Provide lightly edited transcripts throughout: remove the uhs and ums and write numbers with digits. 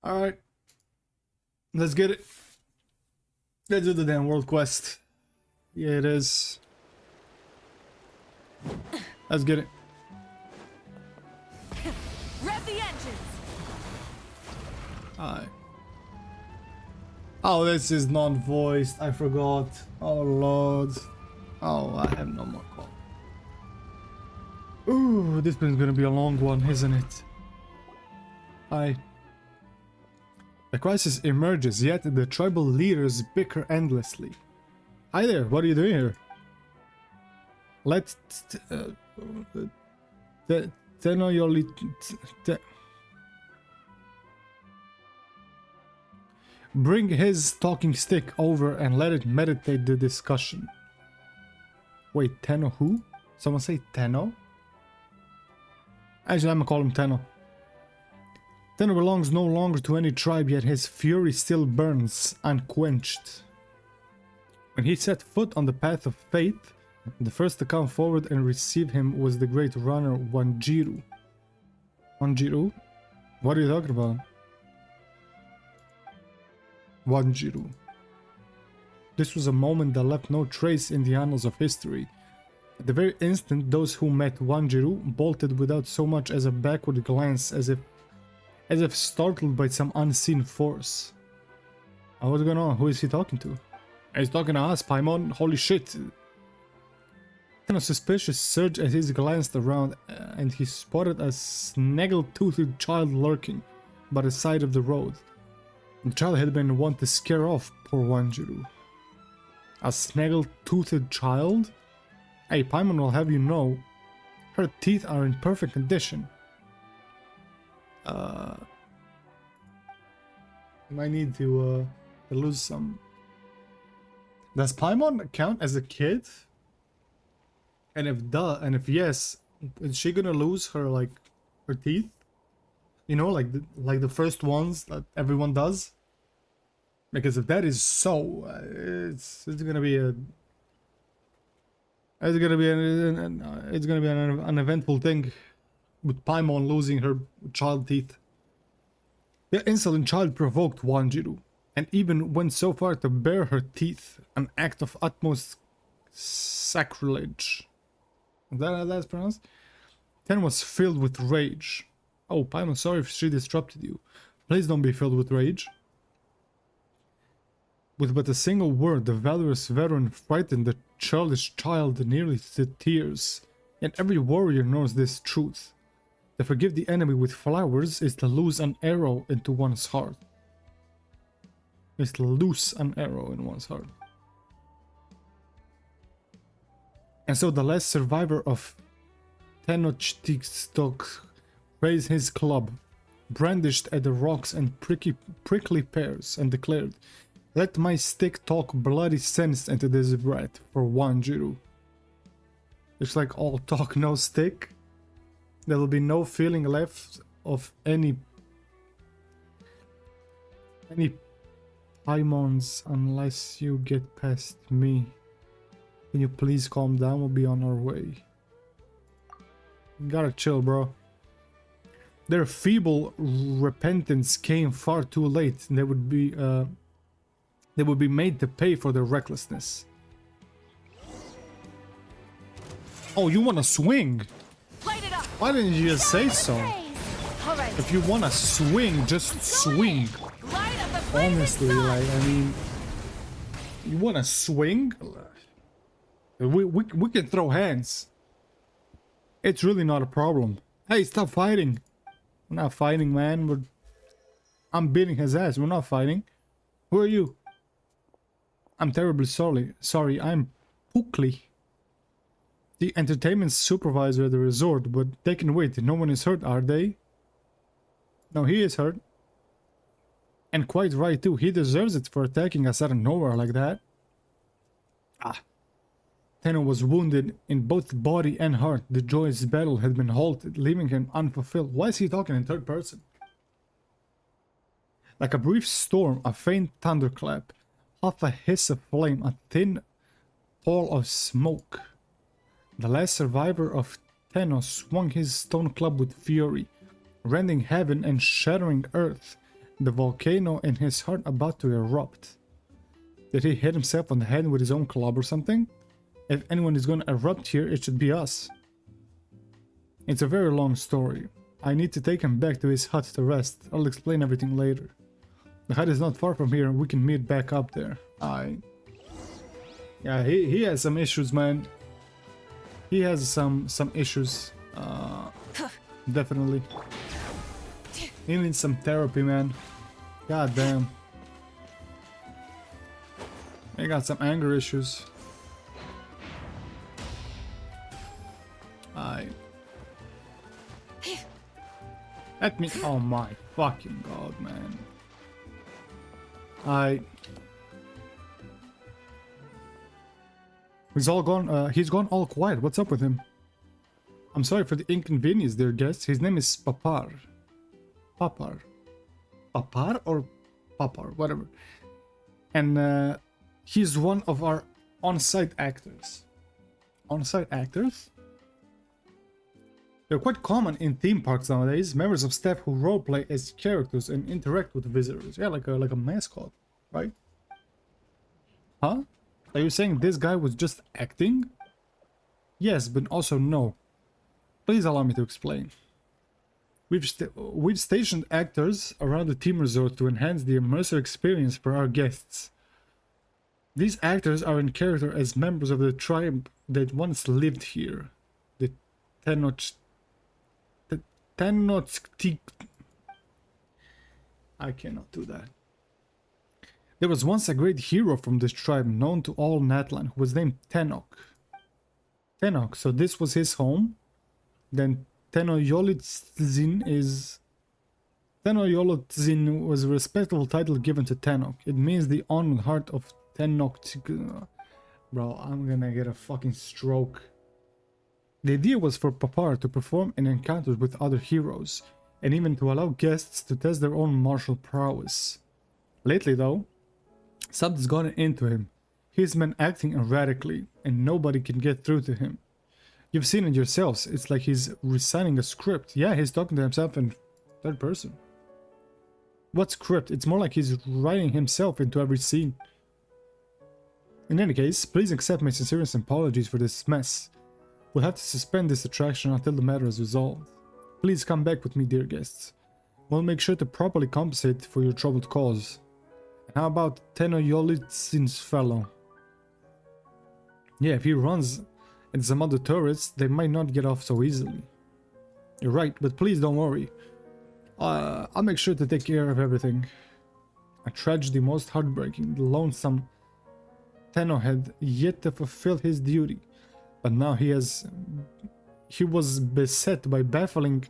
Alright. Let's get it. Let's do the damn world quest. Yeah, it is. Let's get it. Rev the engines. Alright. Oh, this is non-voiced. I forgot. Oh, Lord. Oh, I have no more call. Ooh, this one's gonna be a long one, isn't it? Hi. The crisis emerges, yet the tribal leaders bicker endlessly. Hi there, what are you doing here? Bring his talking stick over and let it meditate the discussion. Wait, Tenno who? Someone say Tenno? Actually, I'm gonna call him Tenno. Tenno belongs no longer to any tribe, yet his fury still burns unquenched. When he set foot on the path of fate, the first to come forward and receive him was the great runner Wanjiru. Wanjiru? What are you talking about? Wanjiru. This was a moment that left no trace in the annals of history. At the very instant, those who met Wanjiru bolted without so much as a backward glance, as if startled by some unseen force. What's going on? Who is he talking to? He's talking to us, Paimon. Holy shit. Kind of suspicious surge as he glanced around, and he spotted a snaggle-toothed child lurking by the side of the road. The child had been one to scare off poor Wanjiru. A snaggle-toothed child? Hey, Paimon will have you know, her teeth are in perfect condition. I need to lose some. Does Paimon count as a kid? And if yes, is she gonna lose her her teeth? You know, like the first ones that everyone does. Because if that is so, it's gonna be an uneventful thing with Paimon losing her child teeth. The insolent child provoked Wanjiru, and even went so far to bare her teeth, an act of utmost sacrilege. Is that how that's pronounced? Ten was filled with rage. Oh, Paimon, sorry if she disrupted you. Please don't be filled with rage. With but a single word, the valorous veteran frightened the childish child nearly to tears. And every warrior knows this truth. To forgive the enemy with flowers is to lose an arrow into one's heart. Is to lose an arrow in one's heart. And so the last survivor of Tenochtitlan raised his club, brandished at the rocks and prickly pears, and declared, "Let my stick talk bloody sense into this brat for Wanjiru." It's like all talk, no stick. There will be no feeling left of any Paimons unless you get past me. Can you please calm down? We'll be on our way. You gotta chill, bro. Their feeble repentance came far too late. They would be made to pay for their recklessness. Oh, you wanna swing? Why didn't you just say so? If you wanna swing, just swing. Honestly, like, I mean, you wanna swing? We can throw hands. It's really not a problem. Hey, stop fighting. We're not fighting, man. I'm beating his ass. We're not fighting. Who are you? I'm terribly sorry. I'm Pukli, the entertainment supervisor at the resort, but they can wait. No one is hurt, are they? No, he is hurt. And quite right too. He deserves it for attacking us out of nowhere like that. Tenno was wounded in both body and heart. The joyous battle had been halted, leaving him unfulfilled. Why is he talking in third person? Like a brief storm, a faint thunderclap, half a hiss of flame, a thin pall of smoke. The last survivor of Tenno swung his stone club with fury, rending heaven and shattering earth. The volcano in his heart about to erupt. Did he hit himself on the head with his own club or something? If anyone is gonna erupt here, it should be us. It's a very long story. I need to take him back to his hut to rest. I'll explain everything later. The hut is not far from here, we can meet back up there. Yeah, he has some issues, man. He has some issues. Definitely. He needs some therapy, man. God damn. He got some anger issues. Let me. Oh my fucking god, man. He's all gone. He's gone all quiet. What's up with him? I'm sorry for the inconvenience, dear guests. His name is Papar. Papar. Papar or Papar, whatever. And he's one of our on-site actors. On-site actors? They're quite common in theme parks nowadays. Members of staff who roleplay as characters and interact with visitors. Yeah, like a mascot, right? Huh? Are you saying this guy was just acting? Yes, but also no. Please allow me to explain. We've stationed actors around the team resort to enhance the immersive experience for our guests. These actors are in character as members of the tribe that once lived here. The Tenochtik. I cannot do that. There was once a great hero from this tribe known to all Natlan who was named Tenok. Tenok, so this was his home. Then Tenoyolitzin was a respectable title given to Tenok. It means the honored heart of Tenok. Bro, I'm gonna get a fucking stroke. The idea was for Papar to perform in encounters with other heroes, and even to allow guests to test their own martial prowess. Lately though, something's gotten into him. He's been acting erratically, and nobody can get through to him. You've seen it yourselves, it's like he's reciting a script. Yeah, he's talking to himself in third person. What script? It's more like he's writing himself into every scene. In any case, please accept my sincerest apologies for this mess. We'll have to suspend this attraction until the matter is resolved. Please come back with me, dear guests. We'll make sure to properly compensate for your troubled cause. And how about Tenoyolitsin's fellow? Yeah, if he runs and some other tourists, they might not get off so easily. You're right, but please don't worry. I'll make sure to take care of everything. A tragedy most heartbreaking. The lonesome Tenno had yet to fulfill his duty. But now he was beset by baffling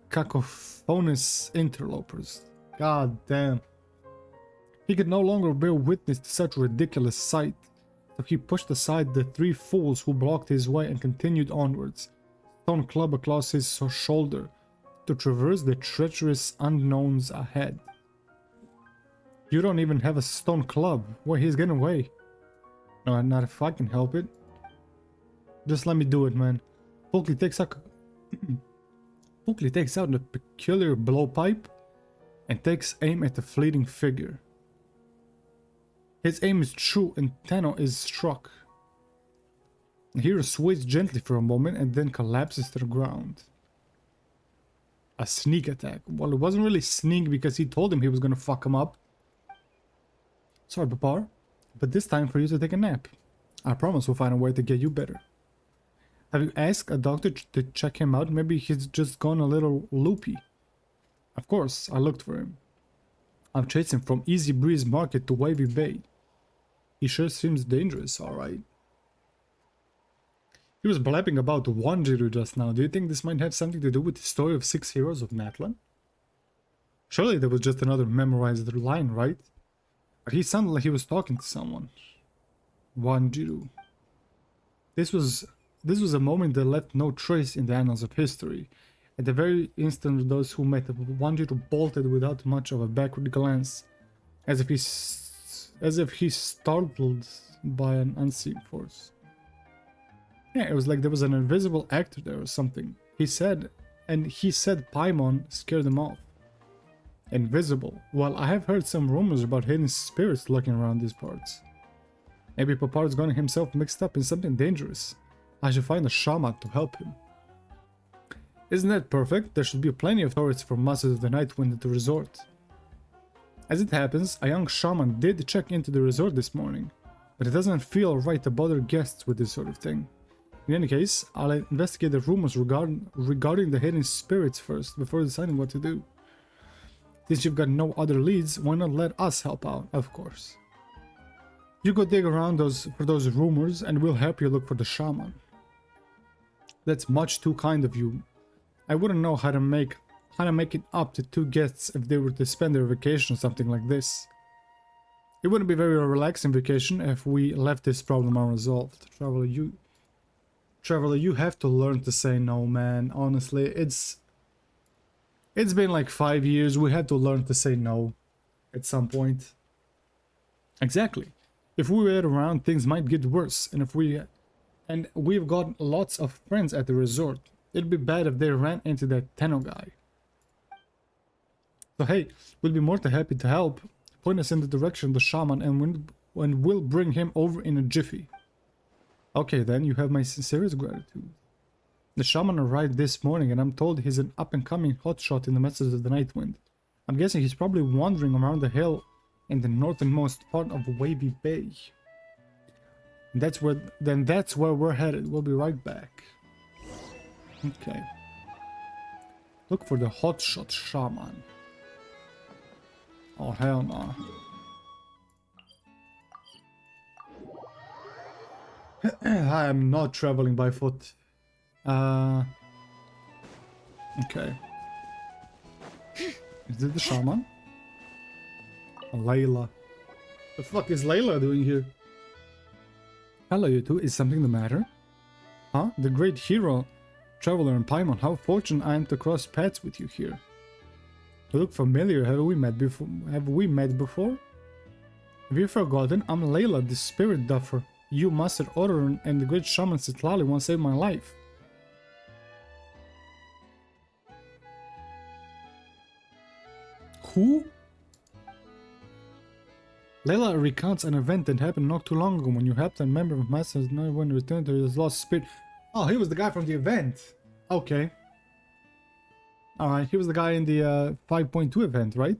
cacophonous interlopers. God damn. He could no longer bear witness to such a ridiculous sight, so he pushed aside the three fools who blocked his way and continued onwards, stone club across his shoulder, to traverse the treacherous unknowns ahead. You don't even have a stone club. Why, he's getting away. No, not if I can help it. Just let me do it, man. Pookley takes out a peculiar blowpipe and takes aim at the fleeting figure. His aim is true and Tenno is struck. The hero sways gently for a moment and then collapses to the ground. A sneak attack. Well, it wasn't really sneak because he told him he was gonna fuck him up. Sorry, Papar, but this time for you to take a nap. I promise we'll find a way to get you better. Have you asked a doctor to check him out? Maybe he's just gone a little loopy. Of course, I looked for him. I've chased him from Easy Breeze Market to Wavy Bay. He sure seems dangerous, alright. He was blabbing about Wanjiru just now. Do you think this might have something to do with the story of 6 heroes of Natlan? Surely that was just another memorized line, right? But he sounded like he was talking to someone. Wanjiru. This was a moment that left no trace in the annals of history. At the very instant, those who met Wanjiru bolted without much of a backward glance, as if he startled by an unseen force. Yeah, it was like there was an invisible actor there or something. He said Paimon scared them off. Invisible. Well, I have heard some rumors about hidden spirits lurking around these parts. Maybe Papar's gotten himself mixed up in something dangerous. I should find a shaman to help him. Isn't that perfect? There should be plenty of tourists from Masters of the Night Wind at the resort. As it happens, a young shaman did check into the resort this morning, but it doesn't feel right to bother guests with this sort of thing. In any case, I'll investigate the rumors regarding the hidden spirits first, before deciding what to do. Since you've got no other leads, why not let us help out, of course. You go dig around for those rumors and we'll help you look for the shaman. That's much too kind of you. I wouldn't know how to make it up to two guests if they were to spend their vacation or something like this. It wouldn't be very relaxing vacation if we left this problem unresolved. Traveler, you have to learn to say no, man. Honestly, it's been like 5 years. We had to learn to say no at some point. Exactly. If we wait around, things might get worse, and we've got lots of friends at the resort. It'd be bad if they ran into that Tenno guy. So hey, we'll be more than happy to help. Point us in the direction of the shaman and we'll bring him over in a jiffy. Okay then, you have my sincerest gratitude. The shaman arrived this morning and I'm told he's an up-and-coming hotshot in the Masters of the Night Wind. I'm guessing he's probably wandering around the hill in the northernmost part of Wavy Bay. That's where we're headed. We'll be right back. Okay. Look for the hotshot shaman. Oh hell no. I am not traveling by foot. Okay. Is it the shaman? Layla. The fuck is Layla doing here? Hello you two, is something the matter? Huh? The great hero, traveler and Paimon, how fortunate I am to cross paths with you here. You look familiar, have we met before? Have you forgotten? I'm Layla, the spirit duffer. You, Master Odoron, and the great shaman Citlali once saved my life. Who? Layla recounts an event that happened not too long ago when you helped a member of Master's Night when returned to his lost spirit. Oh, he was the guy from the event. Okay. Alright, he was the guy in the 5.2 event, right?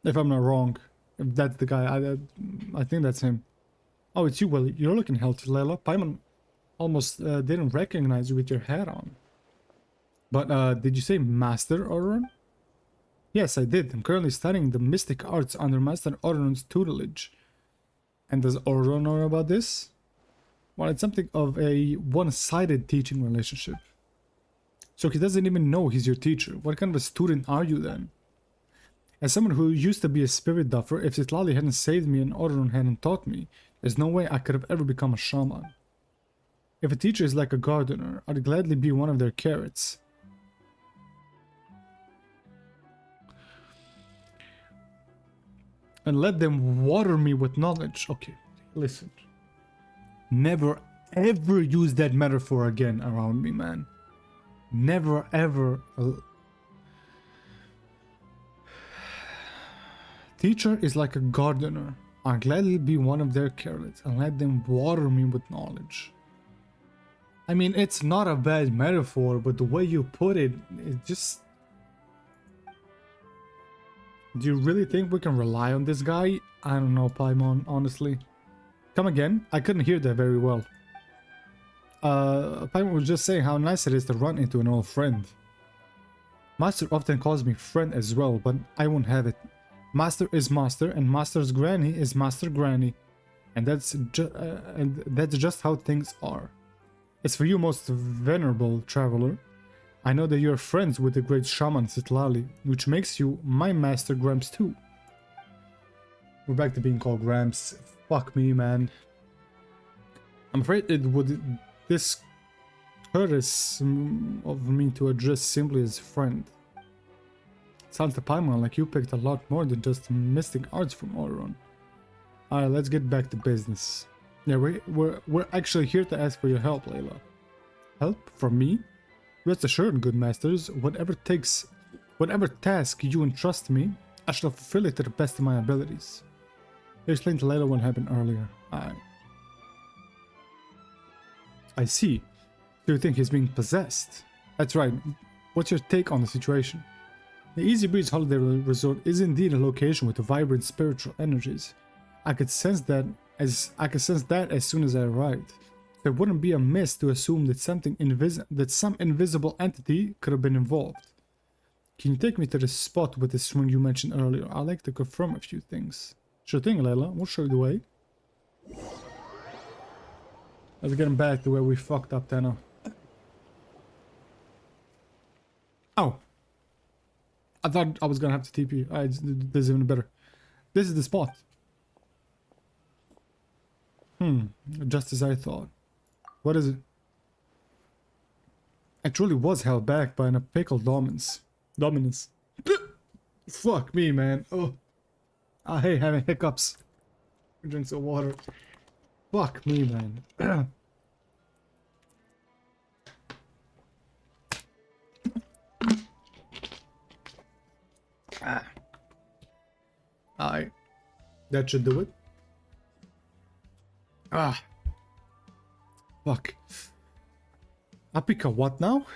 If I'm not wrong. If that's the guy, I think that's him. Oh, it's you. Well, you're looking healthy, Layla. Paimon almost didn't recognize you with your hat on. But did you say Master Odoron? Yes, I did. I'm currently studying the mystic arts under Master Odoron's tutelage. And does Odoron know about this? Well, it's something of a one-sided teaching relationship. So he doesn't even know he's your teacher. What kind of a student are you then? As someone who used to be a spirit duffer, if Citlali hadn't saved me and Odoron hadn't taught me, there's no way I could have ever become a shaman. If a teacher is like a gardener, I'd gladly be one of their carrots. And let them water me with knowledge. Okay, listen. Never ever use that metaphor again around me, man. Never ever. Teacher is like a gardener. I'll gladly be one of their carrots and let them water me with knowledge. I mean, it's not a bad metaphor, but the way you put it, it just... Do you really think we can rely on this guy? I don't know, Paimon, honestly. Come again? I couldn't hear that very well. Paimon was just saying how nice it is to run into an old friend. Master often calls me friend as well, but I won't have it. Master is master, and Master's granny is Master Granny. And that's just how things are. As for you, most venerable traveler, I know that you're friends with the great shaman Citlali, which makes you my Master Gramps too. We're back to being called Gramps. Fuck me, man. I'm afraid it would discourteous of me to address simply as friend. Sounds to Paimon like you picked a lot more than just mystic arts from Odoron. Alright, let's get back to business. Yeah, we're actually here to ask for your help, Layla. Help? From me? Rest assured, good masters, whatever Whatever task you entrust me, I shall fulfill it to the best of my abilities. You explained to Layla what happened earlier. I see. Do you think he's being possessed? That's right. What's your take on the situation? The Easy Breeze Holiday Resort is indeed a location with vibrant spiritual energies. I could sense that as soon as I arrived. There wouldn't be amiss to assume that some invisible entity could have been involved. Can you take me to the spot with the swing you mentioned earlier? I'd like to confirm a few things. Sure thing, Layla. We'll show you the way. Let's get him back to where we fucked up, Tana. Oh. I thought I was gonna have to TP. This is even better. This is the spot. Just as I thought. What is it? It truly was held back by an apical dominance. Fuck me, man. Oh. I hate having hiccups. Drink some water. Fuck me, man. Alright. That should do it. Fuck. Apica what now?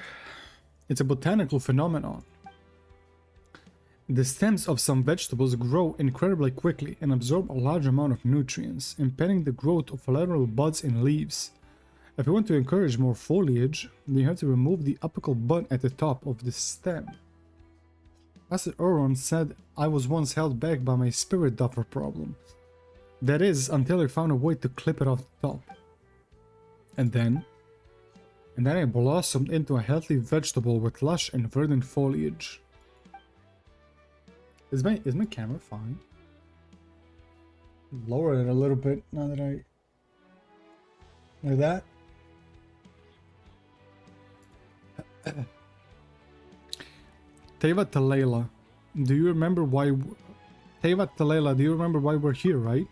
It's a botanical phenomenon. The stems of some vegetables grow incredibly quickly and absorb a large amount of nutrients, impeding the growth of lateral buds and leaves. If you want to encourage more foliage, then you have to remove the apical bud at the top of the stem. Master Oron said I was once held back by my spirit duffer problem. That is, until I found a way to clip it off the top. And then I blossomed into a healthy vegetable with lush and verdant foliage. Is my camera fine? Lower it a little bit now that I... Like that? Teva Talela, do you remember why... Teva Talela, do you remember why we're here, right?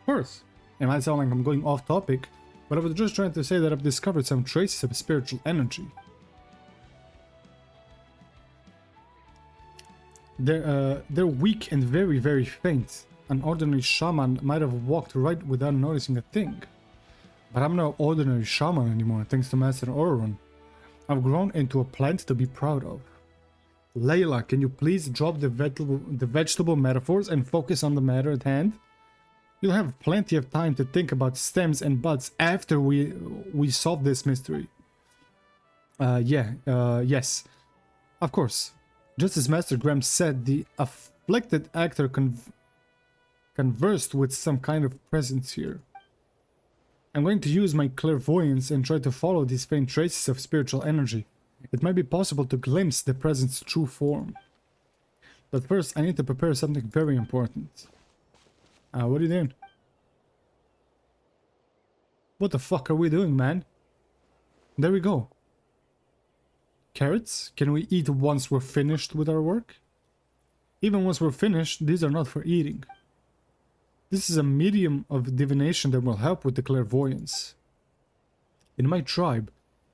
Of course. It might sound like I'm going off topic, but I was just trying to say that I've discovered some traces of spiritual energy. They're weak and very, very faint. An ordinary shaman might have walked right without noticing a thing. But I'm no ordinary shaman anymore, thanks to Master Oron. I've grown into a plant to be proud of. Layla, can you please drop the vegetable metaphors and focus on the matter at hand? You'll have plenty of time to think about stems and buds after we solve this mystery. Yes. Of course. Just as Master Graham said, the afflicted actor conversed with some kind of presence here. I'm going to use my clairvoyance and try to follow these faint traces of spiritual energy. It might be possible to glimpse the present's true form. But first, I need to prepare something very important. What are you doing? What the fuck are we doing, man? There we go. Carrots? Can we eat once we're finished with our work? Even once we're finished, these are not for eating. This is a medium of divination that will help with the clairvoyance. In my tribe,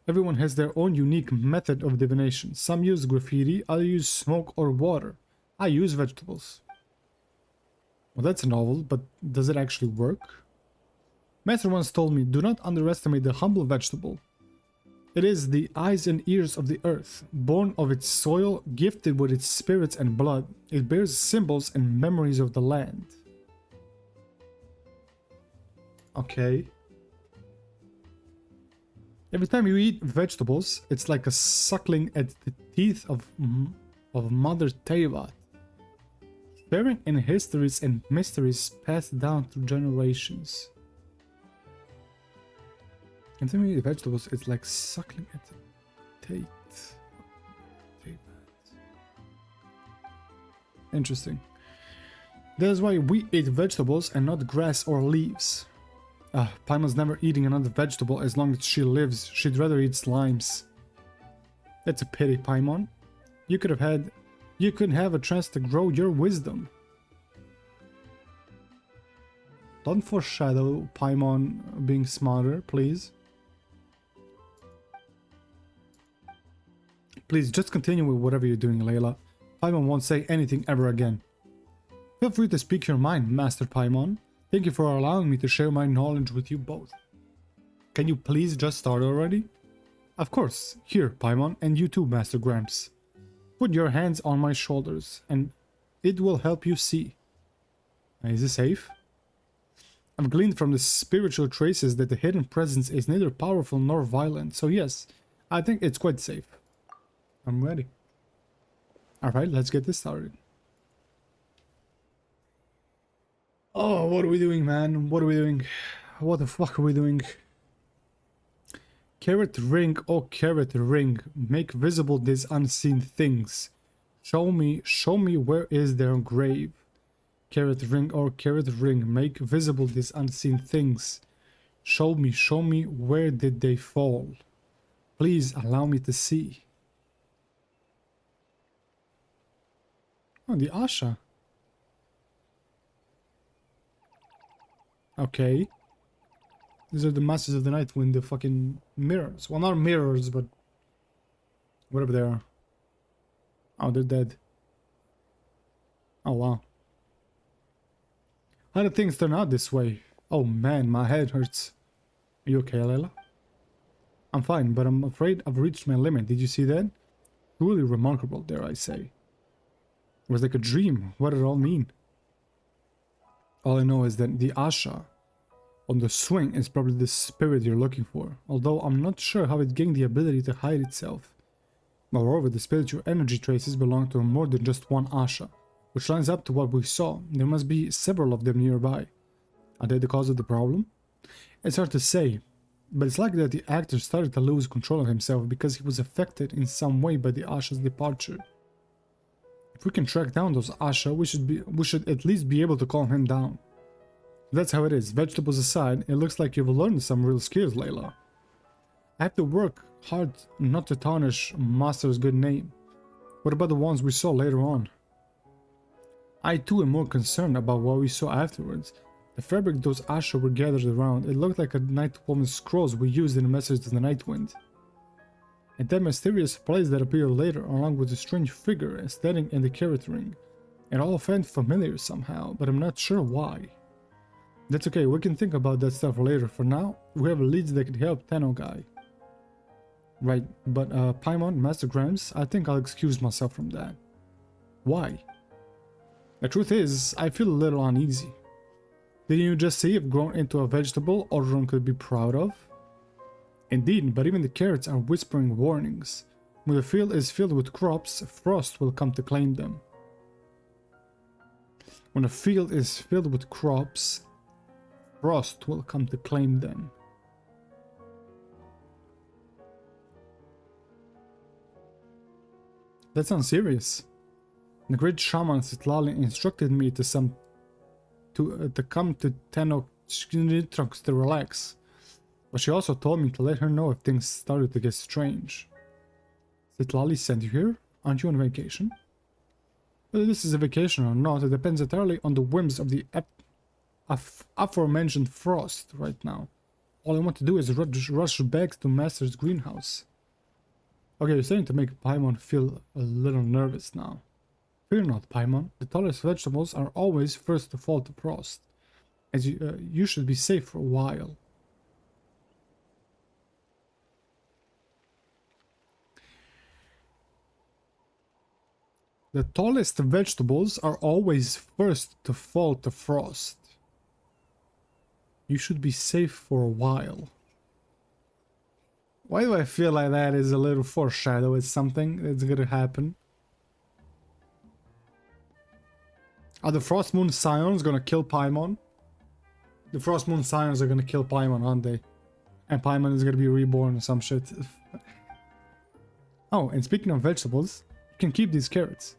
everyone has their own unique method of divination. Some use graffiti, others use smoke or water. I use vegetables. Well, that's novel, but does it actually work? Master once told me, do not underestimate the humble vegetable. It is the eyes and ears of the earth, born of its soil, gifted with its spirits and blood. It bears symbols and memories of the land. Okay. Every time you eat vegetables, it's like a suckling at the teeth of Mother Teva. Sharing in histories and mysteries passed down through generations. And to me, the vegetables, it's like suckling at the teeth. Interesting. That's why we eat vegetables and not grass or leaves. Paimon's never eating another vegetable as long as she lives. She'd rather eat slimes. That's a pity, Paimon. You couldn't have a chance to grow your wisdom. Don't foreshadow Paimon being smarter, please. Please, just continue with whatever you're doing, Layla. Paimon won't say anything ever again. Feel free to speak your mind, Master Paimon. Thank you for allowing me to share my knowledge with you both. Can you please just start already? Of course. Here, Paimon, and you too, Master Gramps. Put your hands on my shoulders, and it will help you see. Is it safe? I've gleaned from the spiritual traces that the hidden presence is neither powerful nor violent, so yes, I think it's quite safe. I'm ready. Alright, let's get this started. Oh, what are we doing, man? What are we doing? What the fuck are we doing? Carrot ring, oh carrot ring, make visible these unseen things. Show me where is their grave. Carrot ring, oh carrot ring, make visible these unseen things. Show me where did they fall. Please allow me to see. Oh, the Asha. Okay. These are the Masters of the Night with the fucking mirrors. Well, not mirrors, but whatever they are. Oh, they're dead. Oh, wow. How did things turn out this way? Oh man, my head hurts. Are you okay, Layla? I'm fine, but I'm afraid I've reached my limit. Did you see that? Truly remarkable, dare I say. It was like a dream. What did it all mean? All I know is that the Asha on the swing is probably the spirit you're looking for, although I'm not sure how it gained the ability to hide itself. Moreover, the spiritual energy traces belong to more than just one Asha, which lines up to what we saw. There must be several of them nearby. Are they the cause of the problem? It's hard to say, but it's likely that the actor started to lose control of himself because he was affected in some way by the Asha's departure. If we can track down those Asha, we should at least be able to calm him down. That's how it is. Vegetables aside, it looks like you've learned some real skills, Layla. I have to work hard not to tarnish Master's good name. What about the ones we saw later on? I too am more concerned about what we saw afterwards. The fabric those Asha were gathered around, it looked like a Night Woman's scrolls we used in the Message to the Night Wind. And that mysterious place that appeared later, along with the strange figure standing in the carrot ring. It all felt familiar somehow, but I'm not sure why. That's okay, we can think about that stuff later. For now, we have leads that could help Tenno Guy. Right, but Paimon, Master Gramps, I think I'll excuse myself from that. Why? The truth is, I feel a little uneasy. Didn't you just see you've grown into a vegetable everyone could be proud of? Indeed, but even the carrots are whispering warnings. When the field is filled with crops, frost will come to claim them. When a field is filled with crops, frost will come to claim them. That sounds serious. The great shaman Citlali instructed me to come to Tenno Trunks to relax. But she also told me to let her know if things started to get strange. Citlali sent you here? Aren't you on vacation? Whether this is a vacation or not, it depends entirely on the whims of the aforementioned frost right now. All I want to do is rush back to Master's greenhouse. Okay, you're starting to make Paimon feel a little nervous now. Fear not, Paimon. The tallest vegetables are always first to fall to frost. As you should be safe for a while. The tallest vegetables are always first to fall to frost. You should be safe for a while. Why do I feel like that is a little foreshadow? It's something that's gonna happen. Are the Frost Moon Scions gonna kill Paimon? The Frost Moon Scions are gonna kill Paimon, aren't they? And Paimon is gonna be reborn or some shit. Oh, and speaking of vegetables, you can keep these carrots.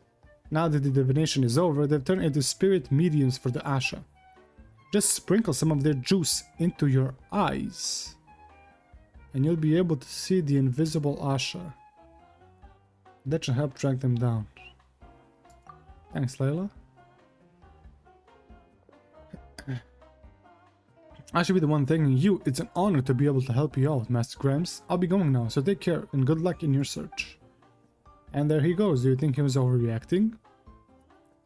Now that the divination is over, they've turned into spirit mediums for the Asha. Just sprinkle some of their juice into your eyes, and you'll be able to see the invisible Asha. That should help track them down. Thanks, Layla. I should be the one thanking you. It's an honor to be able to help you out, Master Gramps. I'll be going now, so take care and good luck in your search. And there he goes. Do you think he was overreacting?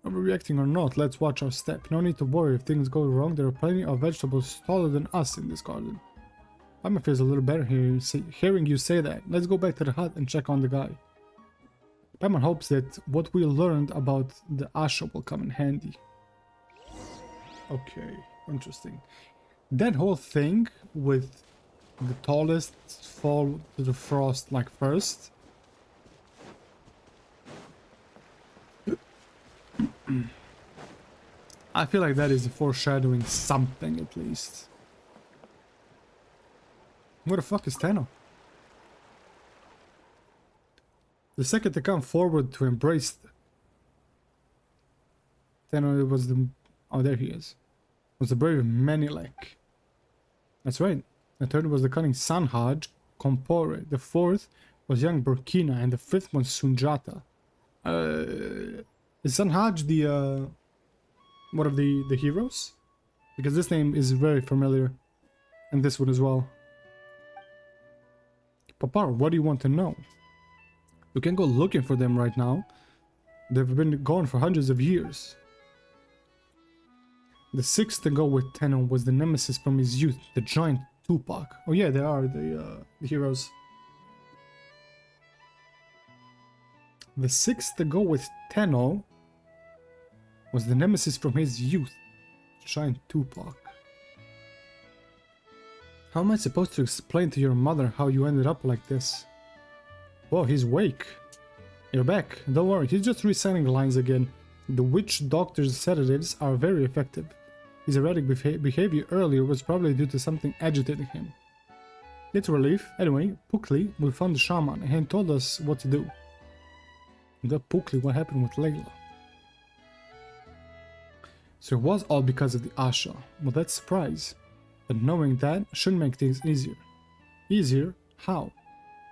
Overreacting or not, let's watch our step. No need to worry if things go wrong. There are plenty of vegetables taller than us in this garden. Paimon feels a little better hearing you say that. Let's go back to the hut and check on the guy. Paimon hopes that what we learned about the Asha will come in handy. Okay, interesting. That whole thing with the tallest fall to the frost like first. I feel like that is foreshadowing something at least. Where the fuck is Tenno? The second to come forward to embrace Tenno was the... Oh, there he is. Was the brave Menelek. That's right. The third was the cunning Sanhaj Kompore. The fourth was young Burkina, and the fifth was Sunjata. Is Sanhaj the one of the heroes? Because this name is very familiar, and this one as well. Papar, what do you want to know? You can go looking for them right now. They've been gone for hundreds of years. The sixth to go with Tenno was the nemesis from his youth, the giant Tupac. Oh yeah, they are the heroes. The sixth to go with Tenno was the nemesis from his youth, giant Tupac. How am I supposed to explain to your mother how you ended up like this? Whoa, he's awake. You're back. Don't worry, he's just reciting lines again. The witch doctor's sedatives are very effective. His erratic behavior earlier was probably due to something agitating him. It's a relief. Anyway, Pukli, we found the shaman and he told us what to do. The Pukli, what happened with Layla? So it was all because of the Asha. Well, that's a surprise. But knowing that should make things easier. Easier? How?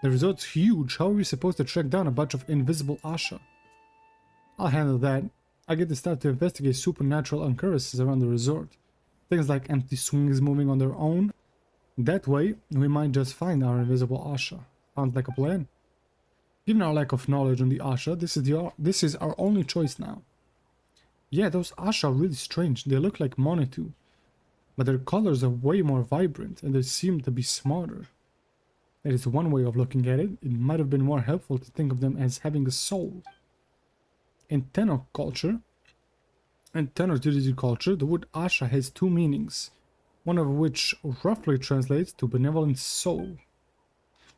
The resort's huge. How are we supposed to track down a bunch of invisible Asha? I'll handle that. I get to start to investigate supernatural occurrences around the resort. Things like empty swings moving on their own. That way, we might just find our invisible Asha. Sounds like a plan. Given our lack of knowledge on the Asha, this is our only choice now. Yeah, those Asha are really strange. They look like Monitu. But their colors are way more vibrant and they seem to be smarter. That is one way of looking at it. It might have been more helpful to think of them as having a soul. In Tenno culture, in Tenno culture, the word Asha has two meanings, one of which roughly translates to benevolent soul.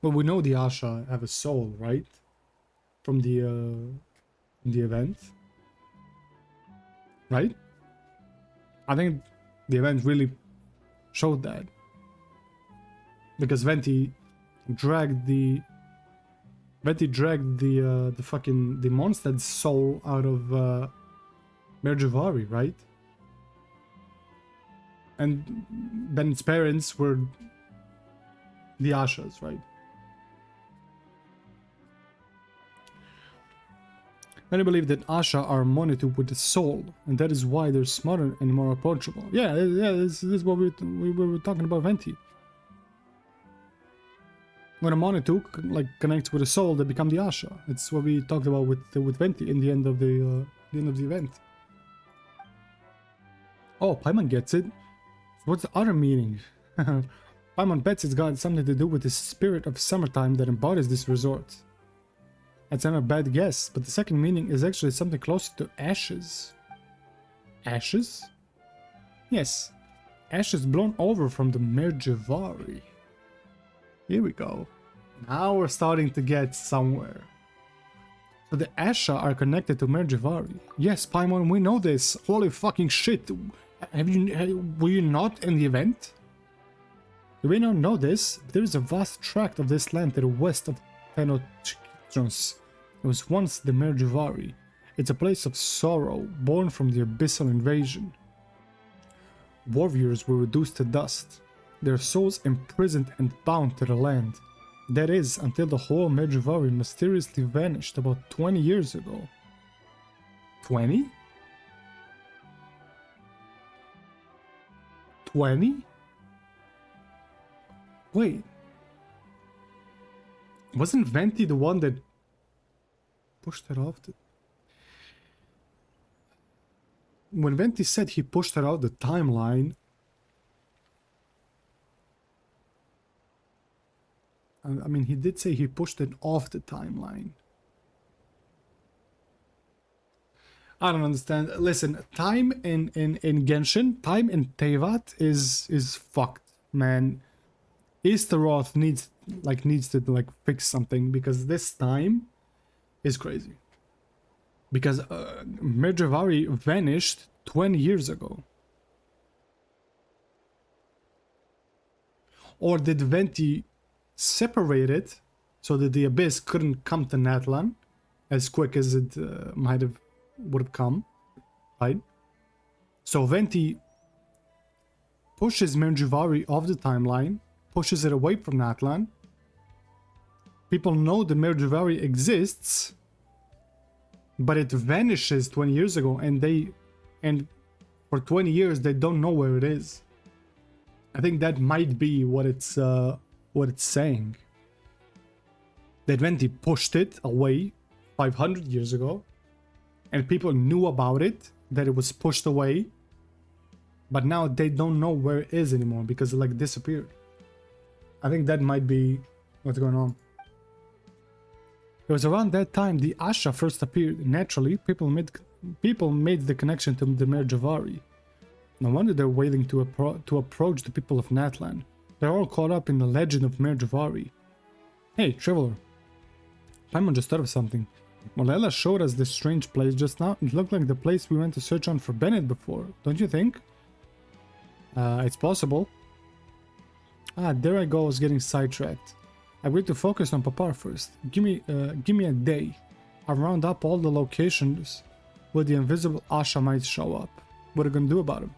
Well, we know the Asha have a soul, right? From the event. Right? I think the event really showed that. Because Venti dragged the fucking the Mondstadt's soul out of Mare Jivari, right? And then its parents were the Ashas, right? Many believe that Asha are Monitu with a soul, and that is why they're smarter and more approachable. Yeah, this is what we were talking about Venti. When a Monitu connects with a soul, they become the Asha. It's what we talked about with Venti in the end of the event. Oh, Paimon gets it. What's the other meaning? Paimon bets it's got something to do with the spirit of summertime that embodies this resort. That's not a bad guess, but the second meaning is actually something closer to ashes. Ashes? Yes, ashes blown over from the Mare Jivari. Here we go. Now we're starting to get somewhere. So the Asha are connected to Mare Jivari. Yes, Paimon, we know this. Holy fucking shit. Were you not in the event? You may not know this, but there is a vast tract of this land to the west of Tenochtitlan. It was once the Mare Jivari. It's a place of sorrow, born from the abyssal invasion. Warriors were reduced to dust, their souls imprisoned and bound to the land. That is, until the whole Mare Jivari mysteriously vanished about 20 years ago. 20? 20? Wait. Wasn't Venti the one that pushed it off the... When Venti said he pushed it out the timeline... I mean, he did say he pushed it off the timeline. I don't understand. Listen, time in Genshin, time in Teyvat is fucked, man. Easteroth needs to like fix something, because this time is crazy. Because Mare Jivari vanished 20 years ago. Or did Venti separate it so that the Abyss couldn't come to Natlan as quick as it would have come, right? So Venti pushes Mare Jivari off the timeline, pushes it away from Natlan. People know that Mare Jivari exists, but it vanishes 20 years ago, and for 20 years they don't know where it is. I think that might be what it's saying. That Venti pushed it away 500 years ago, and people knew about it, that it was pushed away, but now they don't know where it is anymore because it like disappeared. I think that might be what's going on. It was around that time the Asha first appeared. Naturally, people made the connection to the Mare Jivari. No wonder they're waiting to approach the people of Natlan. They're all caught up in the legend of Mare Jivari. Hey, Traveler. Paimon just thought of something. Molela showed us this strange place just now. It looked like the place we went to search on for Bennett before. Don't you think? It's possible. There I go, I was getting sidetracked. I'm going to focus on Papar first. Give me a day. I'll round up all the locations where the invisible Asha might show up. What are you gonna do about him?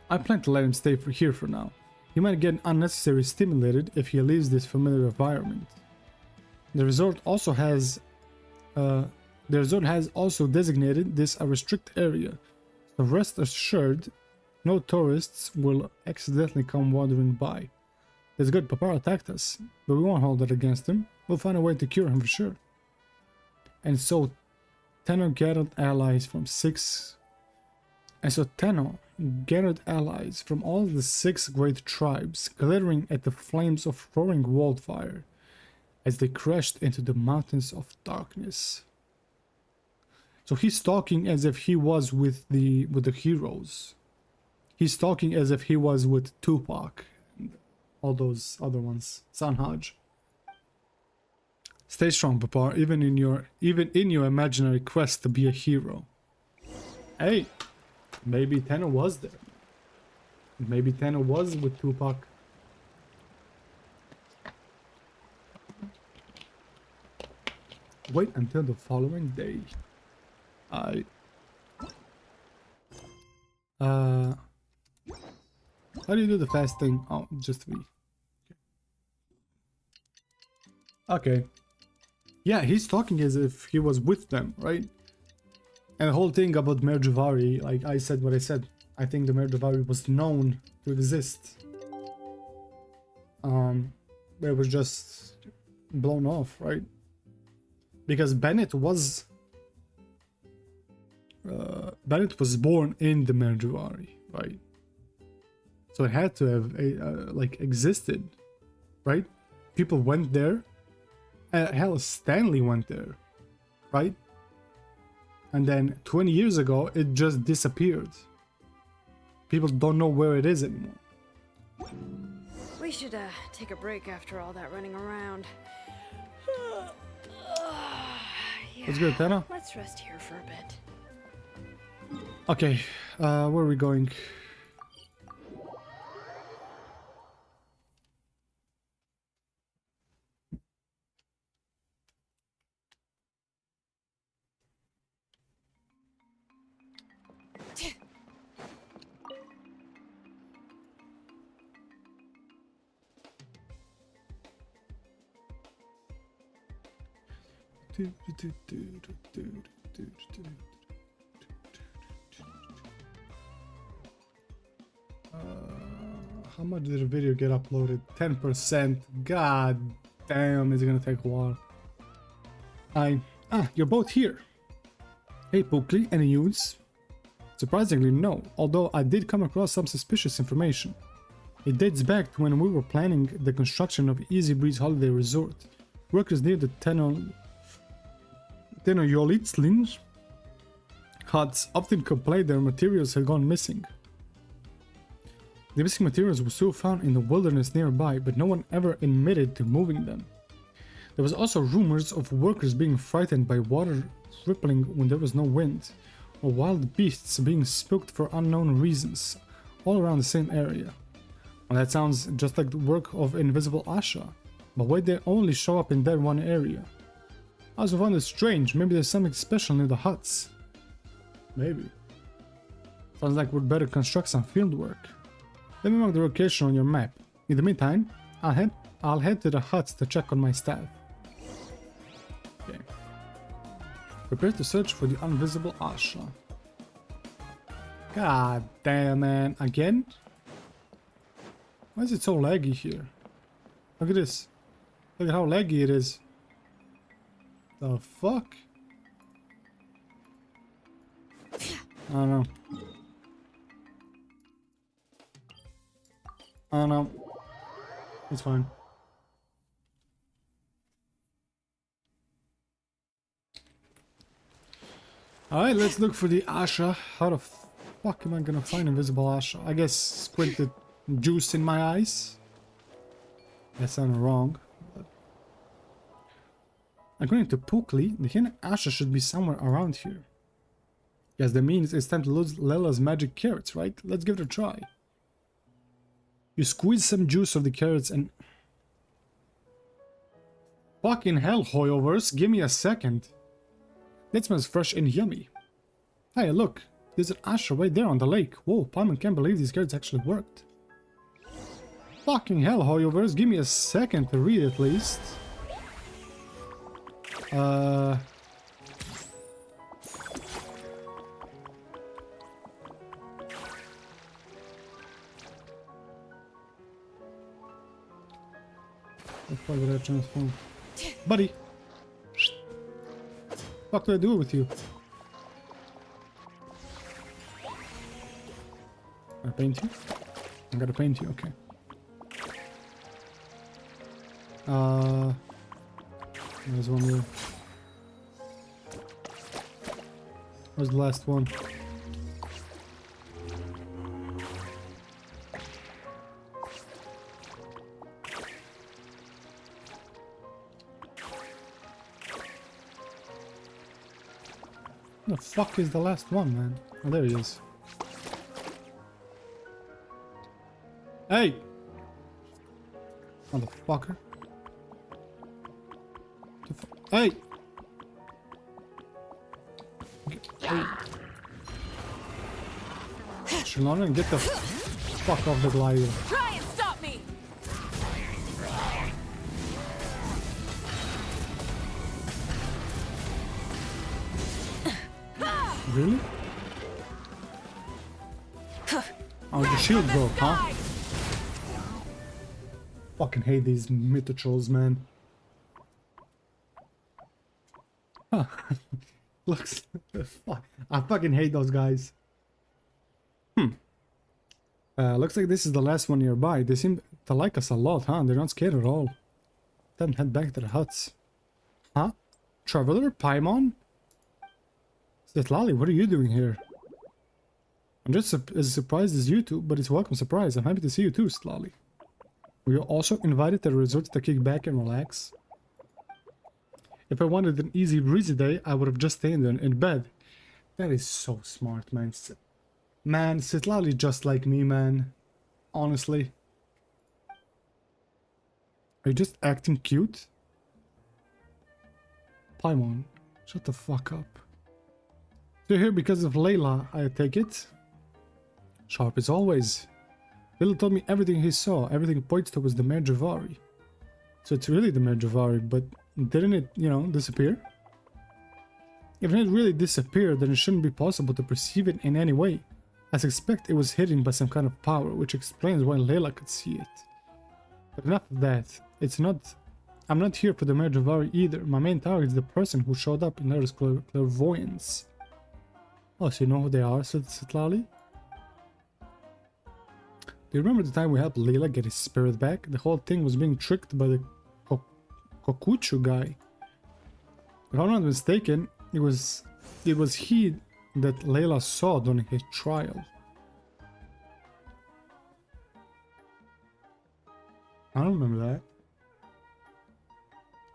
I plan to let him stay here for now. He might get unnecessarily stimulated if he leaves this familiar environment. The resort has also designated this a restricted area, so rest assured, no tourists will accidentally come wandering by. It's good, Papar attacked us, but we won't hold it against him. We'll find a way to cure him for sure. And so Tenno gathered allies from all the 6 great tribes, glittering at the flames of roaring wildfire as they crashed into the mountains of darkness. So he's talking as if he was with the heroes. He's talking as if he was with Tupac and all those other ones. Sanhaj. Stay strong, Papar, even in your imaginary quest to be a hero. Hey, maybe Tenno was there. Maybe Tenno was with Tupac. Wait until the following day. How do you do the fast thing? Oh, just V. Okay. Yeah, he's talking as if he was with them, right? And the whole thing about Mare Jivari, like I said what I said. I think the Mare Jivari was known to exist. It was just blown off, right? Because Bennett was born in the Mare Jivari, right? So it had to have like existed, right? People went there. Hell, Stanley went there, right? And then 20 years ago, it just disappeared. People don't know where it is anymore. We should take a break after all that running around. Yeah. That's good, Tenno. Let's rest here for a bit. Okay, where are we going? How much did the video get uploaded? 10%. God damn, it's gonna take a while. Ah, you're both here. Hey, Pukli, any news? Surprisingly, no, although I did come across some suspicious information. It dates back to when we were planning the construction of Easy Breeze Holiday Resort. Workers near the Tenoyolitzlin huts often complained their materials had gone missing. The missing materials were still found in the wilderness nearby, but no one ever admitted to moving them. There was also rumors of workers being frightened by water rippling when there was no wind, or wild beasts being spooked for unknown reasons, all around the same area. Well, that sounds just like the work of Invisible Asha, but why they only show up in that one area? I also found it strange, maybe there's something special near the huts. Maybe. Sounds like we'd better construct some field work. Let me mark the location on your map. In the meantime, I'll head to the huts to check on my staff. Okay. Prepare to search for the invisible Asha. God damn, man. Again? Why is it so laggy here? Look at this. Look at how laggy it is. The fuck? I don't know. I don't know. It's fine. Alright, let's look for the Asha. How the fuck am I gonna find invisible Asha? I guess squinted juice in my eyes? That sounded wrong. But... according to Pukli, the hidden Asha should be somewhere around here. Yes, that means it's time to lose Lela's magic carrots, right? Let's give it a try. You squeeze some juice of the carrots and... fucking hell, Hoyoverse, give me a second. That smells fresh and yummy. Hey, look, there's an Asha right there on the lake. Whoa, Paimon can't believe these carrots actually worked. Fucking hell, Hoyoverse, give me a second to read at least. Why would I transform? Buddy! What do I do with you? I paint you? I gotta paint you, okay. There's one more. Where's the last one? Where the fuck is the last one, man? Oh, there he is. Hey! Motherfucker. Hey! Hey. Shalana, get the fuck off the glider. Try and stop me! Really? Oh, the shield broke, huh? Fucking hate these mythotrolls, man. Huh. Looks... fuck. I fucking hate those guys. Looks like this is the last one nearby. They seem to like us a lot, huh? They're not scared at all. Then head back to the huts. Huh? Traveler? Paimon? Svetlali, what are you doing here? I'm just as surprised as you two, but it's a welcome surprise. I'm happy to see you too, Svetlali. Were you also invited to the resort to kick back and relax? If I wanted an easy breezy day, I would have just stayed in bed. That is so smart, man. Man, Svetlali just like me, man. Honestly. Are you just acting cute? Paimon, shut the fuck up. You're here because of Layla, I take it? Sharp as always. Lila told me everything he saw. Everything points towards the Mare Jivari. So it's really the Mare Jivari, but didn't it, you know, disappear? If it really disappeared, then it shouldn't be possible to perceive it in any way. I suspect it was hidden by some kind of power, which explains why Layla could see it. But enough of that. It's not I'm not here for the Mare Jivari either. My main target is the person who showed up in Lare's clairvoyance. Oh, so you know who they are, said Sitlali? Do you remember the time we helped Leela get his spirit back? The whole thing was being tricked by the Kokuchu guy. If I'm not mistaken, it was he that Leila saw during his trial. I don't remember that.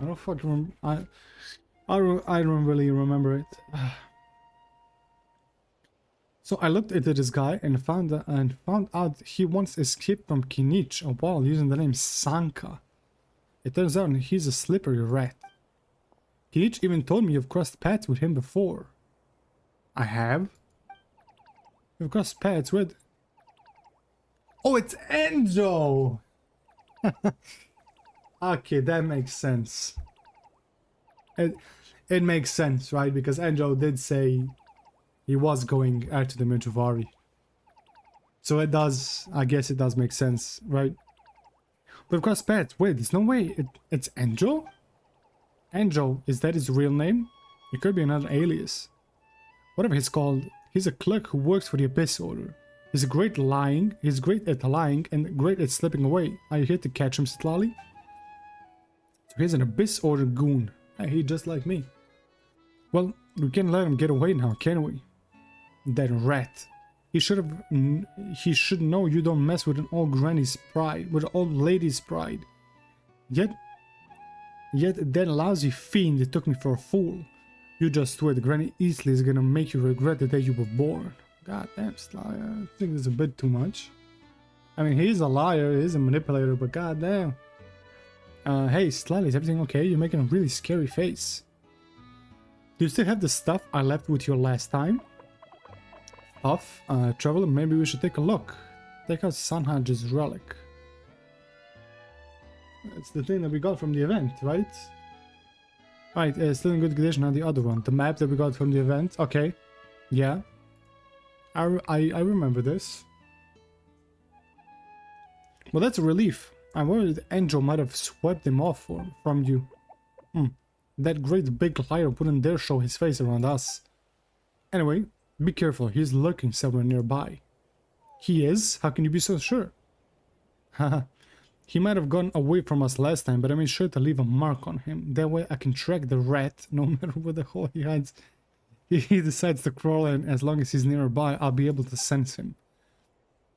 I don't fucking I don't really remember it. So I looked into this guy and found out he once escaped from Kinich a while using the name Sanka. It turns out he's a slippery rat. Kinich even told me you've crossed paths with him before. I have? You've crossed paths with... Oh, it's Enjo! Okay, that makes sense. It makes sense, right? Because Enjo did say he was going after the Jivari. So it does, I guess it does make sense, right? But of course, Pat, wait, there's no way it's Enjo? Enjo, is that his real name? It could be another alias. Whatever he's called, he's a clerk who works for the Abyss Order. He's great at lying and great at slipping away. Are you here to catch him, Sitlali? So he's an Abyss Order goon. He's just like me. Well, we can't let him get away now, can we? That rat. He should know you don't mess with an old granny's pride, with an old lady's pride. Yet that lousy fiend took me for a fool. You just wait, Granny Eastley is gonna make you regret the day you were born. God damn, Sly, I think it's a bit too much. I mean, he's a liar, he's a manipulator, but god damn. Hey, Sly, is everything okay? You're making a really scary face. Do you still have the stuff I left with you last time? Stuff? Traveler, maybe we should take a look. Take out Sanhaj's relic. It's the thing that we got from the event, right? Right, still in good condition on the other one. The map that we got from the event. Okay. Yeah. I remember this. Well, that's a relief. I'm worried Angel might have swept him off from you. That great big liar wouldn't dare show his face around us. Anyway, be careful. He's lurking somewhere nearby. He is? How can you be so sure? Haha. He might have gone away from us last time, but I made sure to leave a mark on him. That way I can track the rat no matter where the hole he hides. He decides to crawl in, as long as he's nearby, I'll be able to sense him.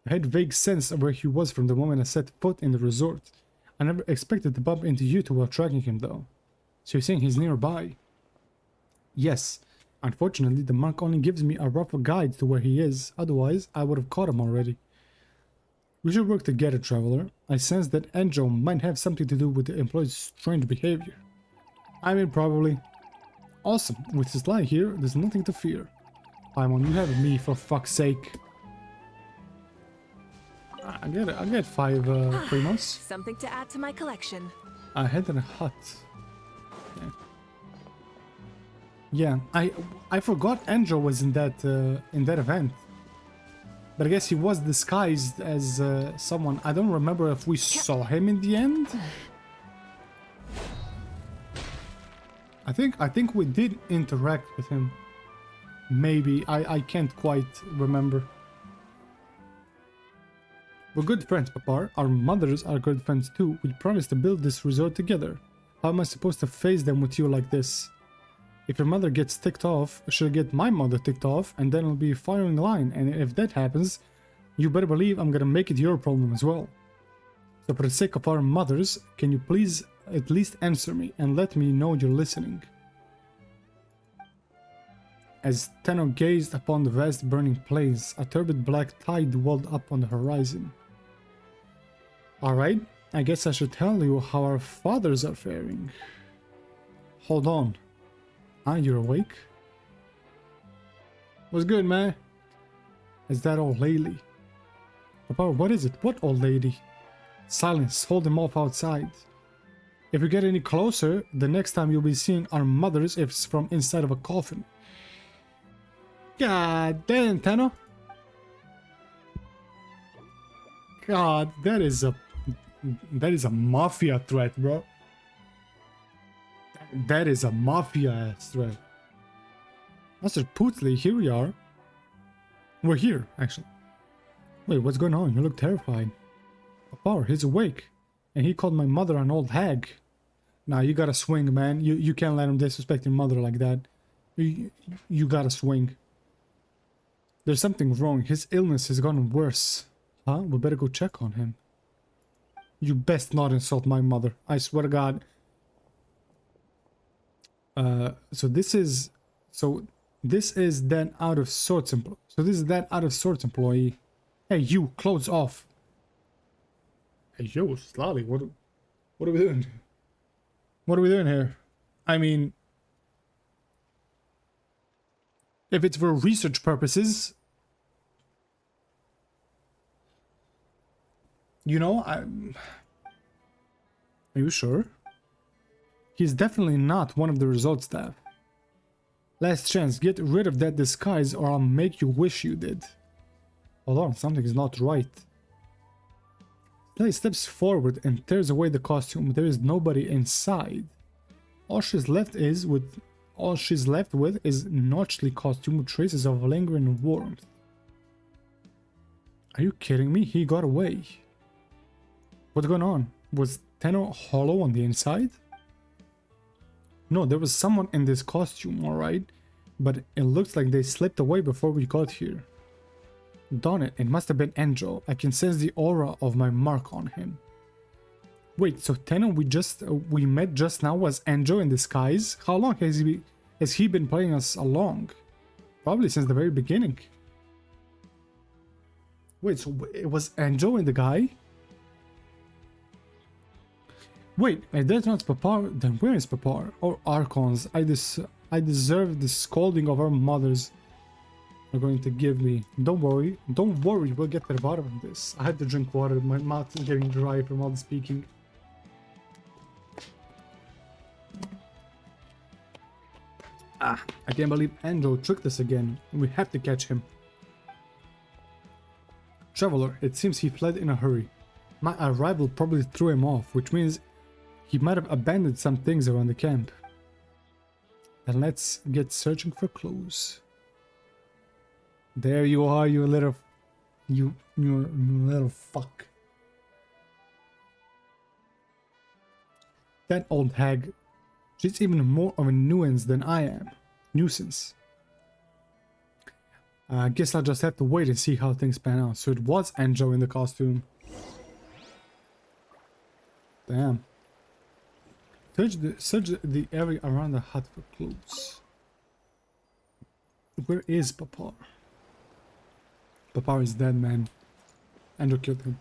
I had vague sense of where he was from the moment I set foot in the resort. I never expected to bump into you two while tracking him though. So you're saying he's nearby? Yes. Unfortunately, the mark only gives me a rough guide to where he is. Otherwise, I would have caught him already. We should work together, Traveler. I sense that Enjo might have something to do with the employee's strange behavior. I mean, probably. Awesome. With his lie here, there's nothing to fear. Paimon, you have me, for fuck's sake. I get 5 primos. Something to add to my collection. I had in a hut. Okay. Yeah, I forgot Enjo was in that event. But I guess he was disguised as someone. I don't remember if we saw him in the end. I think we did interact with him. Maybe. I can't quite remember. We're good friends, Papa. Our mothers are good friends too. We promised to build this resort together. How am I supposed to face them with you like this? If your mother gets ticked off, she'll get my mother ticked off, and then it'll be a firing line. And if that happens, you better believe I'm gonna make it your problem as well. So for the sake of our mothers, can you please at least answer me and let me know you're listening? As Tenno gazed upon the vast burning place, a turbid black tide welled up on the horizon. Alright, I guess I should tell you how our fathers are faring. Hold on. You're awake? What's good, man? Is that old lady? Papa, what is it? What old lady? Silence, hold him off outside. If we get any closer, the next time you'll be seeing our mothers if it's from inside of a coffin. God damn, Tenno. God, that is a mafia threat, bro. That is a mafia-ass threat. Master Pootley, here we are. We're here, actually. Wait, what's going on? You look terrified. Papa, he's awake. And he called my mother an old hag. Nah, you gotta swing, man. You can't let him disrespect your mother like that. You gotta swing. There's something wrong. His illness has gotten worse. Huh? We better go check on him. You best not insult my mother. I swear to God. So this is that out of sorts employee. So this is that out of sorts employee. Hey, you, clothes off. Hey, yo, Slally, what are we doing? What are we doing here? I mean, if it's for research purposes, you know, are you sure? He's definitely not one of the resort staff. Last chance, get rid of that disguise or I'll make you wish you did. Hold on, something is not right. Slay steps forward and tears away the costume. There is nobody inside. All she's left with is Notchley costume with traces of lingering warmth. Are you kidding me? He got away. What's going on? Was Tenno hollow on the inside? No, there was someone in this costume, alright. But it looks like they slipped away before we got here. Darn it, it must have been Enjo. I can sense the aura of my mark on him. Wait, so Tenno we met just now was Enjo in disguise? How long has he been playing us along? Probably since the very beginning. Wait, so it was Enjo in the guy? Wait, if that's not Papar, then where is Papar? Or Archons? I deserve the scolding of our mothers are going to give me. Don't worry, we'll get to the bottom of this. I had to drink water, my mouth is getting dry from all the speaking. I can't believe Enjo tricked us again. We have to catch him. Traveler, it seems he fled in a hurry. My arrival probably threw him off, which means he might have abandoned some things around the camp. Then let's get searching for clues. There you are, you little fuck. That old hag. She's even more of a nuisance than I am. Nuisance. I guess I'll just have to wait and see how things pan out. So it was Enjo in the costume. Damn. Search the area around the hut for clues. Where is Papar? Papar is dead, man. Enjo killed him.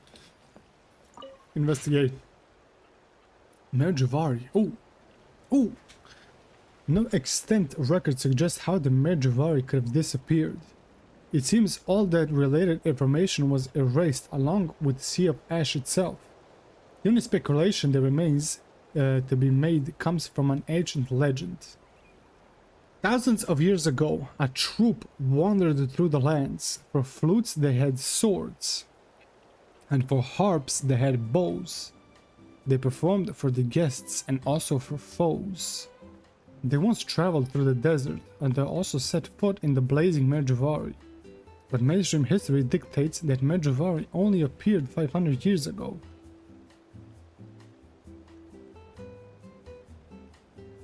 Investigate. Mare Jivari. Oh! No extant record suggests how the Mare Jivari could have disappeared. It seems all that related information was erased along with the Sea of Ash itself. The only speculation that remains to be made comes from an ancient legend. Thousands of years ago, a troop wandered through the lands. For flutes they had swords, and for harps they had bows. They performed for the guests and also for foes. They once traveled through the desert, and they also set foot in the blazing Mare Jivari. But mainstream history dictates that Mare Jivari only appeared 500 years ago.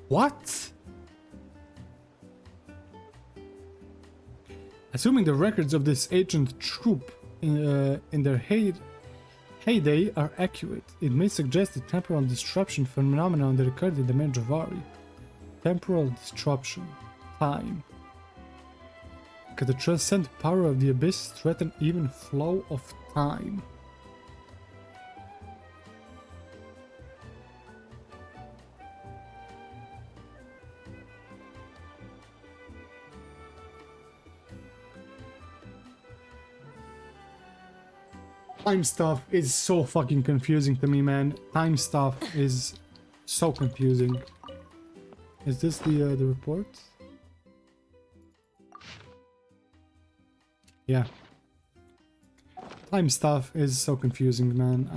What? Assuming the records of this ancient troop in their heyday are accurate, it may suggest the temporal disruption phenomenon that occurred in the Mare Jivari. Temporal disruption. Time. Could the transcendent power of the abyss threaten even flow of time? Time stuff is so fucking confusing to me, man. Time stuff is so confusing. Is this the report? Yeah. Time stuff is so confusing, man.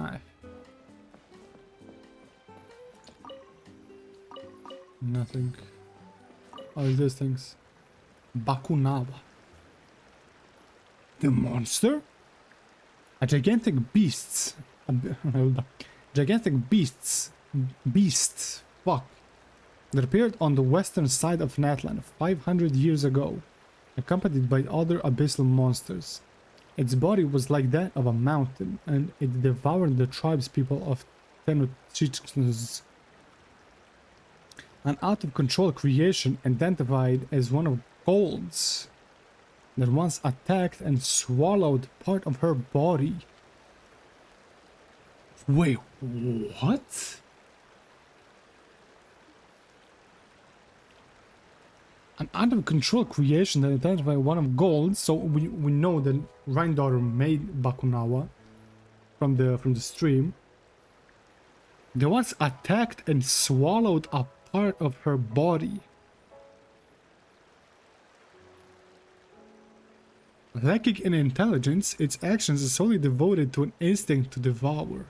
nothing. Oh, these things. Bakunawa. The monster? A gigantic beasts. Gigantic beasts. Beasts. Fuck. That appeared on the western side of Natlan 500 years ago, accompanied by other abyssal monsters. Its body was like that of a mountain, and it devoured the tribespeople of Tenochtitlan. An out-of-control creation identified as one of Gold's that once attacked and swallowed part of her body. Wait, what? An out-of-control creation that identified one of Gold, so we know that Rhine-daughter made Bakunawa from the stream. They once attacked and swallowed a part of her body. Lacking in intelligence, its actions are solely devoted to an instinct to devour.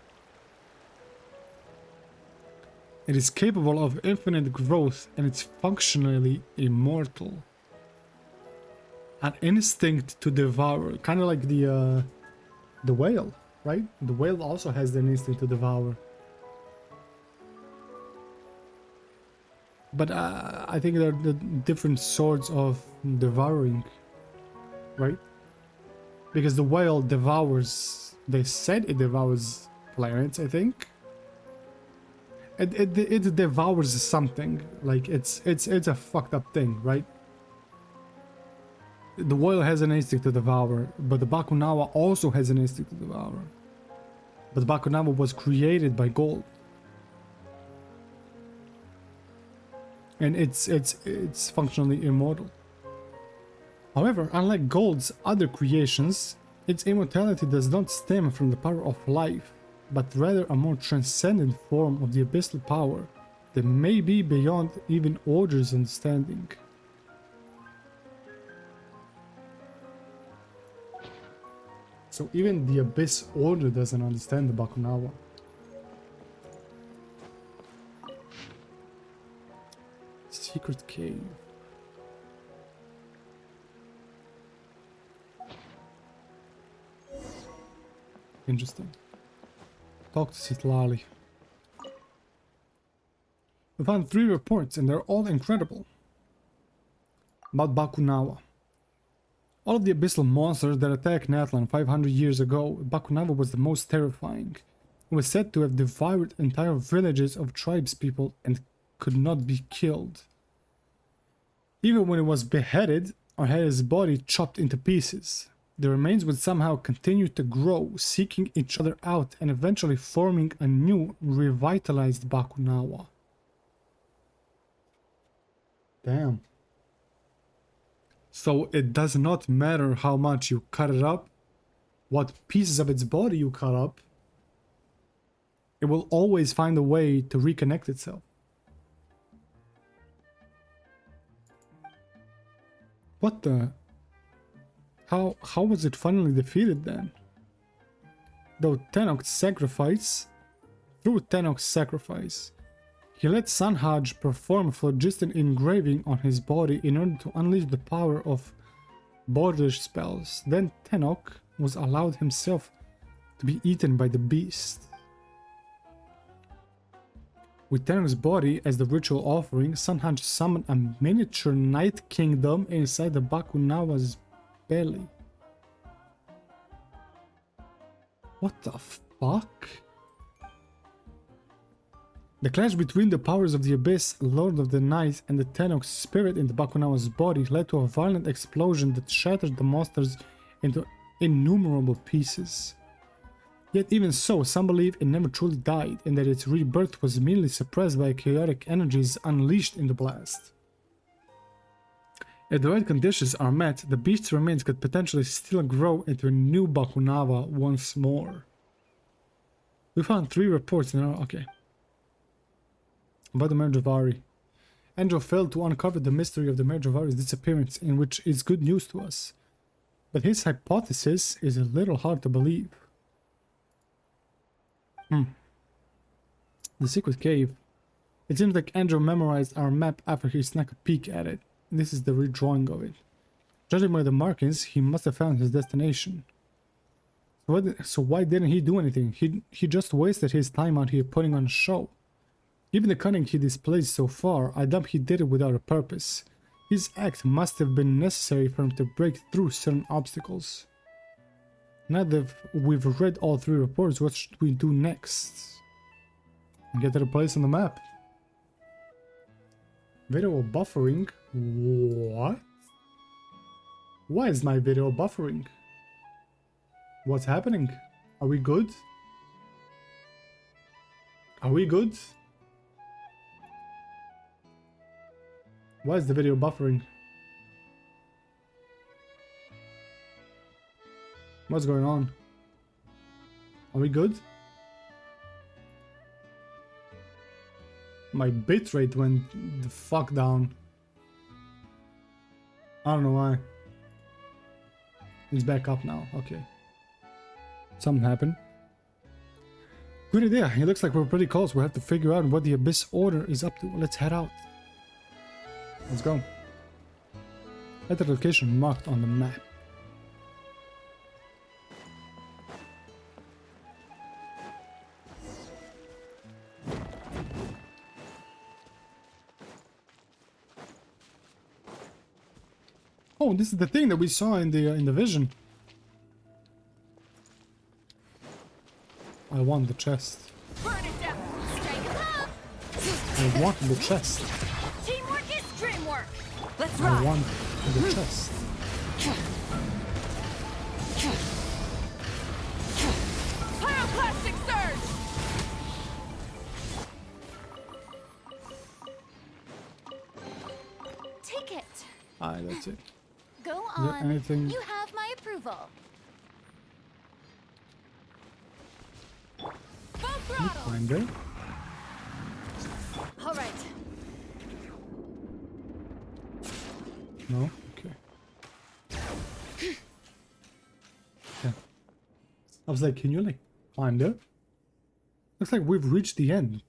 It is capable of infinite growth and it's functionally immortal. An instinct to devour, kind of like the whale, right? The whale also has an instinct to devour. But I think there are the different sorts of devouring, right? Because the whale devours, they said it devours planets, I think. It devours something, like it's a fucked up thing, right? The whale has an instinct to devour, but the Bakunawa also has an instinct to devour. But Bakunawa was created by Gold. And it's functionally immortal. However, unlike Gold's other creations, its immortality does not stem from the power of life, but rather a more transcendent form of the abyssal power that may be beyond even Order's understanding. So even the Abyss Order doesn't understand the Bakunawa. Secret cave. Interesting. Talk to Sitlali. We found 3 reports and they're all incredible. About Bakunawa. All of the abyssal monsters that attacked Natlan 500 years ago, Bakunawa was the most terrifying. It was said to have devoured entire villages of tribespeople and could not be killed. Even when it was beheaded or had its body chopped into pieces, the remains would somehow continue to grow, seeking each other out and eventually forming a new, revitalized Bakunawa. Damn. So it does not matter how much you cut it up, what pieces of its body you cut up, it will always find a way to reconnect itself. What the? How was it finally defeated then? Through Tenoch's sacrifice, he let Sanhaj perform phlogiston engraving on his body in order to unleash the power of border spells. Then Tenoch was allowed himself to be eaten by the beast. With Tenoch's body as the ritual offering, Sanhaj summoned a miniature night kingdom inside the Bakunawa's belly. What the fuck? The clash between the powers of the Abyss, Lord of the Night, and the Tenoch spirit in the Bakunawa's body led to a violent explosion that shattered the monsters into innumerable pieces. Yet even so, some believe it never truly died, and that its rebirth was merely suppressed by chaotic energies unleashed in the blast. If the right conditions are met, the beast's remains could potentially still grow into a new Bakunawa once more. We found 3 reports now. Okay. About the Mare Jivari. Andrew failed to uncover the mystery of the Mare Jivari's disappearance, in which is good news to us. But his hypothesis is a little hard to believe. The secret cave. It seems like Andrew memorized our map after he snuck a peek at it. This is the redrawing of it. Judging by the markings, he must have found his destination. So why didn't he do anything? He just wasted his time out here putting on a show. Given the cunning he displays so far, I doubt he did it without a purpose. His act must have been necessary for him to break through certain obstacles. Now that we've read all 3 reports, what should we do next? Get to the place on the map. Video buffering? What? Why is my video buffering? What's happening? Are we good? Are we good? Why is the video buffering? What's going on? Are we good? My bitrate went the fuck down. I don't know why. It's back up now. Okay. Something happened. Good idea. It looks like we're pretty close. We'll have to figure out what the Abyss Order is up to. Let's head out. Let's go. At the location marked on the map. Oh, this is the thing that we saw in the vision. I want the chest. Burn it down. Strike 'em up. I want the chest. Teamwork is dreamwork. Let's I ride. want the chest. Pyroclastic surge. Take it. Ah, that's it. Go there on. anything- You have my approval. Full throttle. Find it. All right. No? Okay. Yeah. I was like, can you like climb there? Looks like we've reached the end.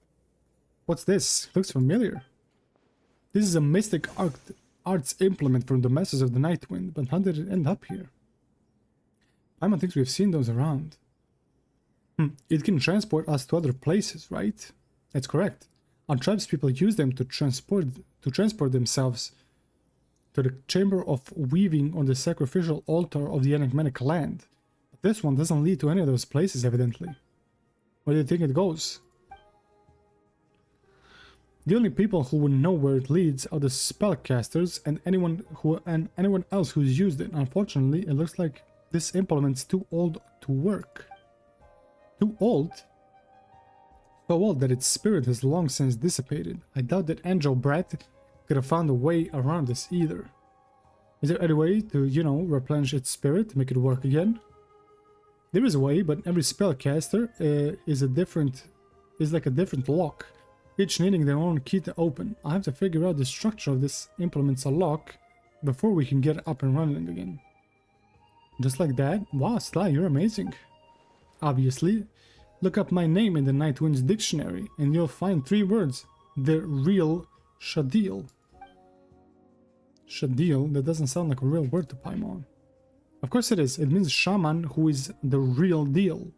What's this? Looks familiar. This is a mystic arts implement from the Masters of the Nightwind, but how did it end up here? Paimon thinks we've seen those around. It can transport us to other places, right? That's correct. Our tribespeople use them to transport themselves to the chamber of weaving on the sacrificial altar of the enigmatic land. But this one doesn't lead to any of those places, evidently. Where do you think it goes? The only people who would know where it leads are the spellcasters and anyone else who's used it. Unfortunately, it looks like this implement's too old to work. Too old? So old that its spirit has long since dissipated. I doubt that Angel Brat could have found a way around this either. Is there any way to, you know, replenish its spirit, make it work again? There is a way, but every spellcaster is like a different lock, each needing their own key to open. I have to figure out the structure of this implement's lock before we can get up and running again. Just like that? Wow, Sly, you're amazing. Obviously, look up my name in the Nightwind's dictionary and you'll find 3 words. The real Shadil. Shadil? That doesn't sound like a real word to Paimon. Of course it is. It means shaman who is the real deal.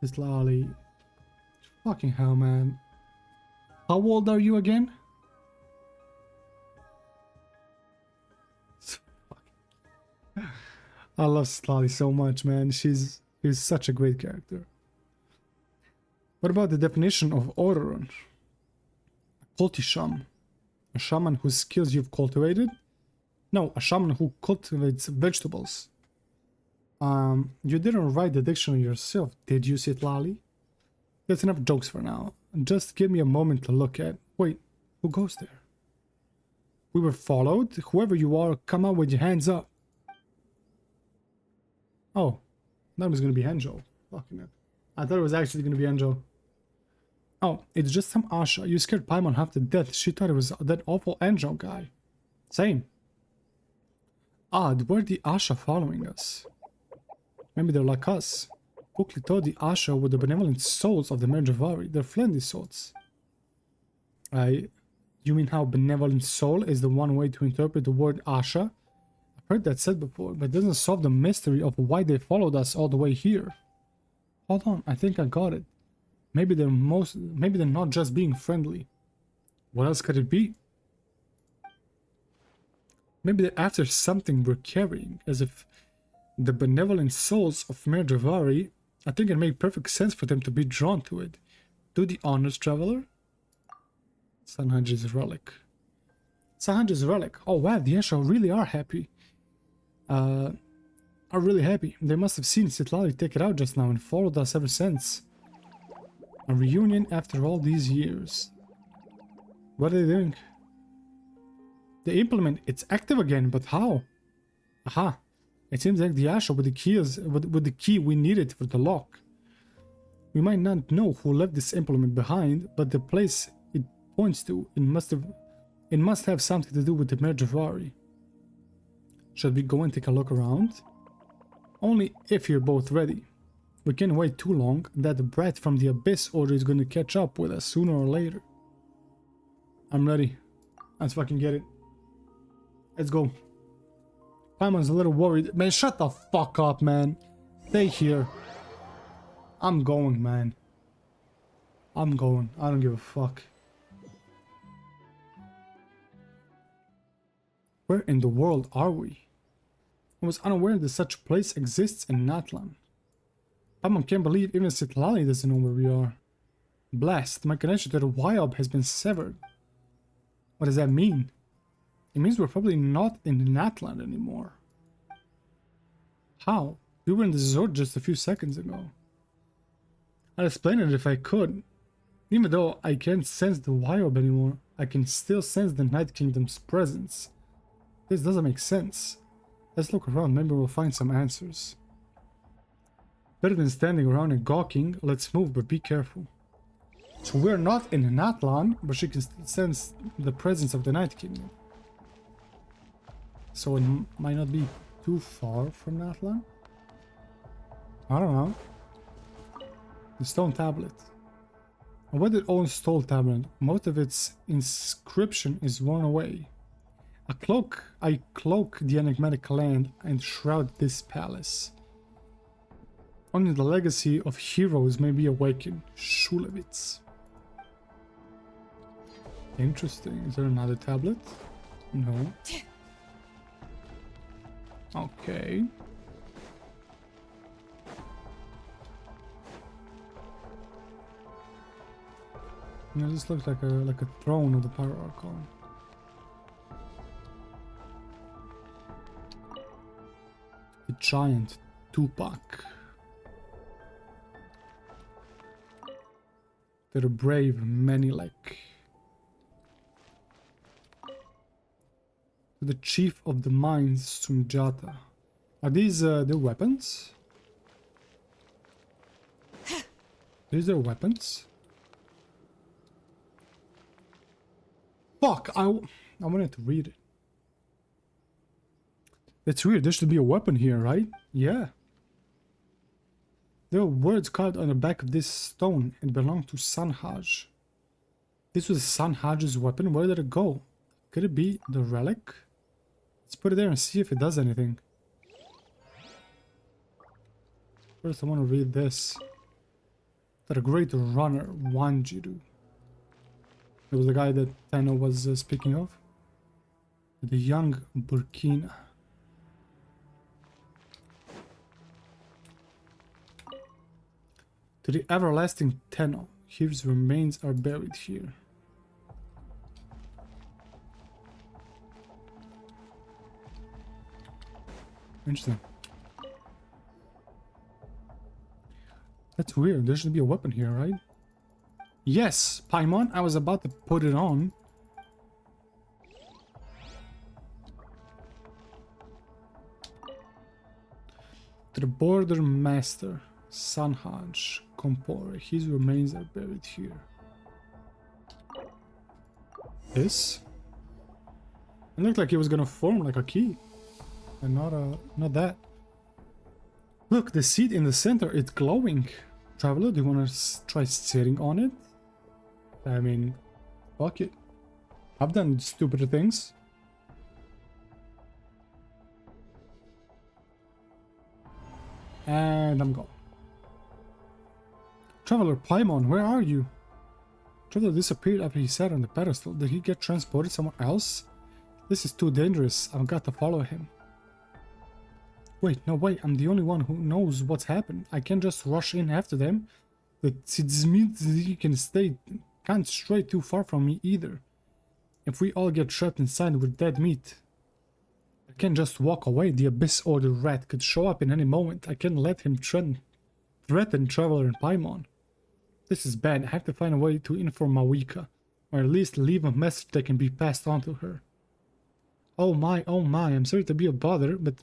This lolly. Fucking hell, man. How old are you again? I love Slally so much, man. She's such a great character. What about the definition of Ororon? Cultisham. A shaman whose skills you've cultivated? No, a shaman who cultivates vegetables. You didn't write the dictionary yourself, did you, Sitlali? That's enough jokes for now. Just give me a moment to look at... Wait, who goes there? We were followed? Whoever you are, come out with your hands up. Oh, that was gonna be Henjo. Fucking it. I thought it was actually gonna be Henjo. Oh, it's just some Asha. You scared Paimon half to death. She thought it was that awful Henjo guy. Same. Odd, were the Asha following us? Maybe they're like us. Quickly told the Asha were the benevolent souls of the Mare Jivari. They're friendly souls. You mean how benevolent soul is the one way to interpret the word Asha? I've heard that said before, but it doesn't solve the mystery of why they followed us all the way here. Hold on, I think I got it. Maybe they're not just being friendly. What else could it be? Maybe they're after something we're carrying, as if the benevolent souls of Mare Jivari. I think it made perfect sense for them to be drawn to it. Do the honors, traveler? Sanhaj's relic. Sanhaj's relic. Oh wow, the Asha really are happy. Are really happy. They must have seen Citlali take it out just now and followed us ever since. A reunion after all these years. What are they doing? The implement, it's active again, but how? Aha. It seems like the Asha with the key we needed for the lock. We might not know who left this implement behind, but the place it points to, it must have something to do with the Mare Jivari. Should we go and take a look around? Only if you're both ready. We can't wait too long. That brat from the Abyss Order is going to catch up with us sooner or later. I'm ready. Let's fucking get it. Let's go. Paimon's a little worried. Man, shut the fuck up, man. Stay here. I'm going, man. I'm going. I don't give a fuck. Where in the world are we? I was unaware that such a place exists in Natlan. Paimon can't believe even Citlali doesn't know where we are. Blast, my connection to the Wyob has been severed. What does that mean? It means we're probably not in Natlan anymore. How? We were in the Zord just a few seconds ago. I'd explain it if I could. Even though I can't sense the Wyob anymore, I can still sense the Night Kingdom's presence. This doesn't make sense. Let's look around, maybe we'll find some answers. Better than standing around and gawking, let's move, but be careful. So we're not in Natlan, but she can still sense the presence of the Night Kingdom. So it might not be too far from Natlan? I don't know. The stone tablet. A weathered old stone tablet. Most of its inscription is worn away. I cloak the enigmatic land and shroud this palace. Only the legacy of heroes may be awakened. Shulevitz. Interesting. Is there another tablet? No. Okay. No, this looks like a throne of the Pyro Archon. The giant Tupac. They're brave Menelek. The chief of the mines, Sunjata. Are these their weapons? These their weapons? Fuck! I wanted to read it. That's weird. There should be a weapon here, right? Yeah. There are words carved on the back of this stone. It belonged to Sanhaj. This was Sanhaj's weapon. Where did it go? Could it be the relic? Let's put it there and see if it does anything. First I want to read this. That a great runner, Wanjiru. It was the guy that Tenno was speaking of. The young Burkina. To the everlasting Tenno, his remains are buried here. Interesting. That's weird. There should be a weapon here, right? Yes, Paimon. I was about to put it on. To the border master, Sanhaj Kompore. His remains are buried here. This? It looked like it was gonna form like a key. And not that. Look, the seat in the center, it's glowing. Traveler, do you want to try sitting on it? I mean, fuck it. I've done stupider things. And I'm gone. Traveler Paimon, where are you? Traveler disappeared after he sat on the pedestal. Did he get transported somewhere else? This is too dangerous. I've got to follow him. Wait, no, wait. I'm the only one who knows what's happened. I can't just rush in after them. This means he can't stray too far from me either. If we all get trapped inside with dead meat, I can't just walk away. The Abyss Order rat could show up in any moment. I can't let him threaten Traveler and Paimon. This is bad. I have to find a way to inform Mawika, or at least leave a message that can be passed on to her. Oh my, I'm sorry to be a bother, but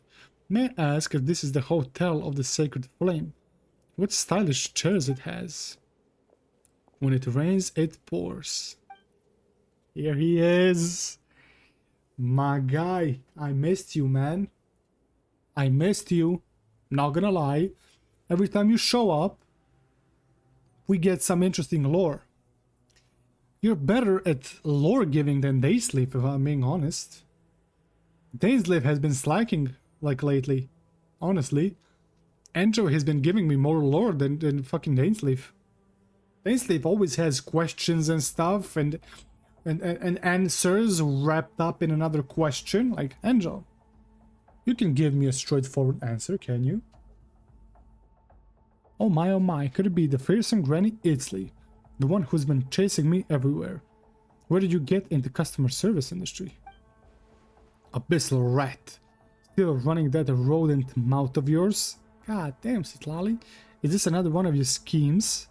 may I ask if this is the Hotel of the Sacred Flame? What stylish chairs it has. When it rains, it pours. Here he is. My guy, I missed you, man. I missed you. Not gonna lie. Every time you show up, we get some interesting lore. You're better at lore giving than Daysleep, if I'm being honest. Daysleep has been slacking like lately. Honestly. Enjo has been giving me more lore than fucking Daysleep. Daysleep always has questions and stuff and answers wrapped up in another question. Like, Enjo, you can give me a straightforward answer, can you? Oh my, could it be the fearsome Granny Itzley, the one who's been chasing me everywhere? Where did you get in the customer service industry? Abyssal rat, still running that rodent mouth of yours? God damn, Citlali, is this another one of your schemes?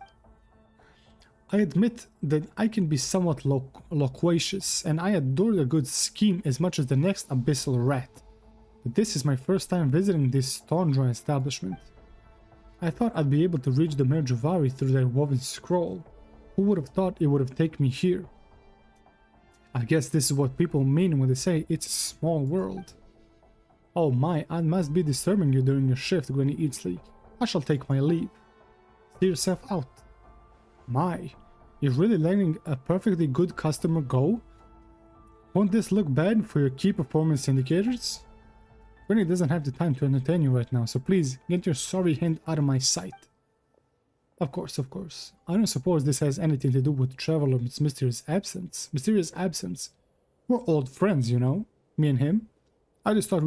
I admit that I can be somewhat loquacious, and I adore a good scheme as much as the next abyssal rat. But this is my first time visiting this Tondra establishment. I thought I'd be able to reach the Mare Jivari through their woven scroll. Who would have thought it would have taken me here? I guess this is what people mean when they say it's a small world. Oh my, I must be disturbing you during your shift, Granny Itzley. I shall take my leave. See yourself out. My, you're really letting a perfectly good customer go? Won't this look bad for your key performance indicators? Granny doesn't have the time to entertain you right now, so please get your sorry hand out of my sight. Of course. I don't suppose this has anything to do with Traveler's mysterious absence. We're old friends, you know, me and him. I just thought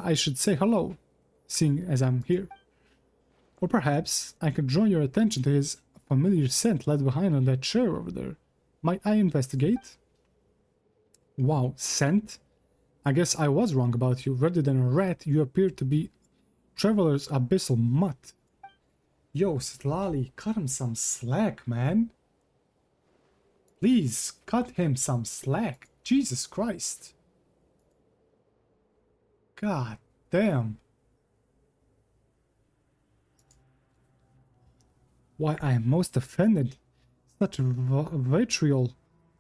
I should say hello, seeing as I'm here. Or perhaps I could draw your attention to his familiar scent left behind on that chair over there. Might I investigate? Wow, scent? I guess I was wrong about you. Rather than a rat, you appear to be Traveler's abyssal mutt. Yo, Citlali, cut him some slack, man. Please, cut him some slack. Jesus Christ. God damn. Why, I am most offended. Such vitriol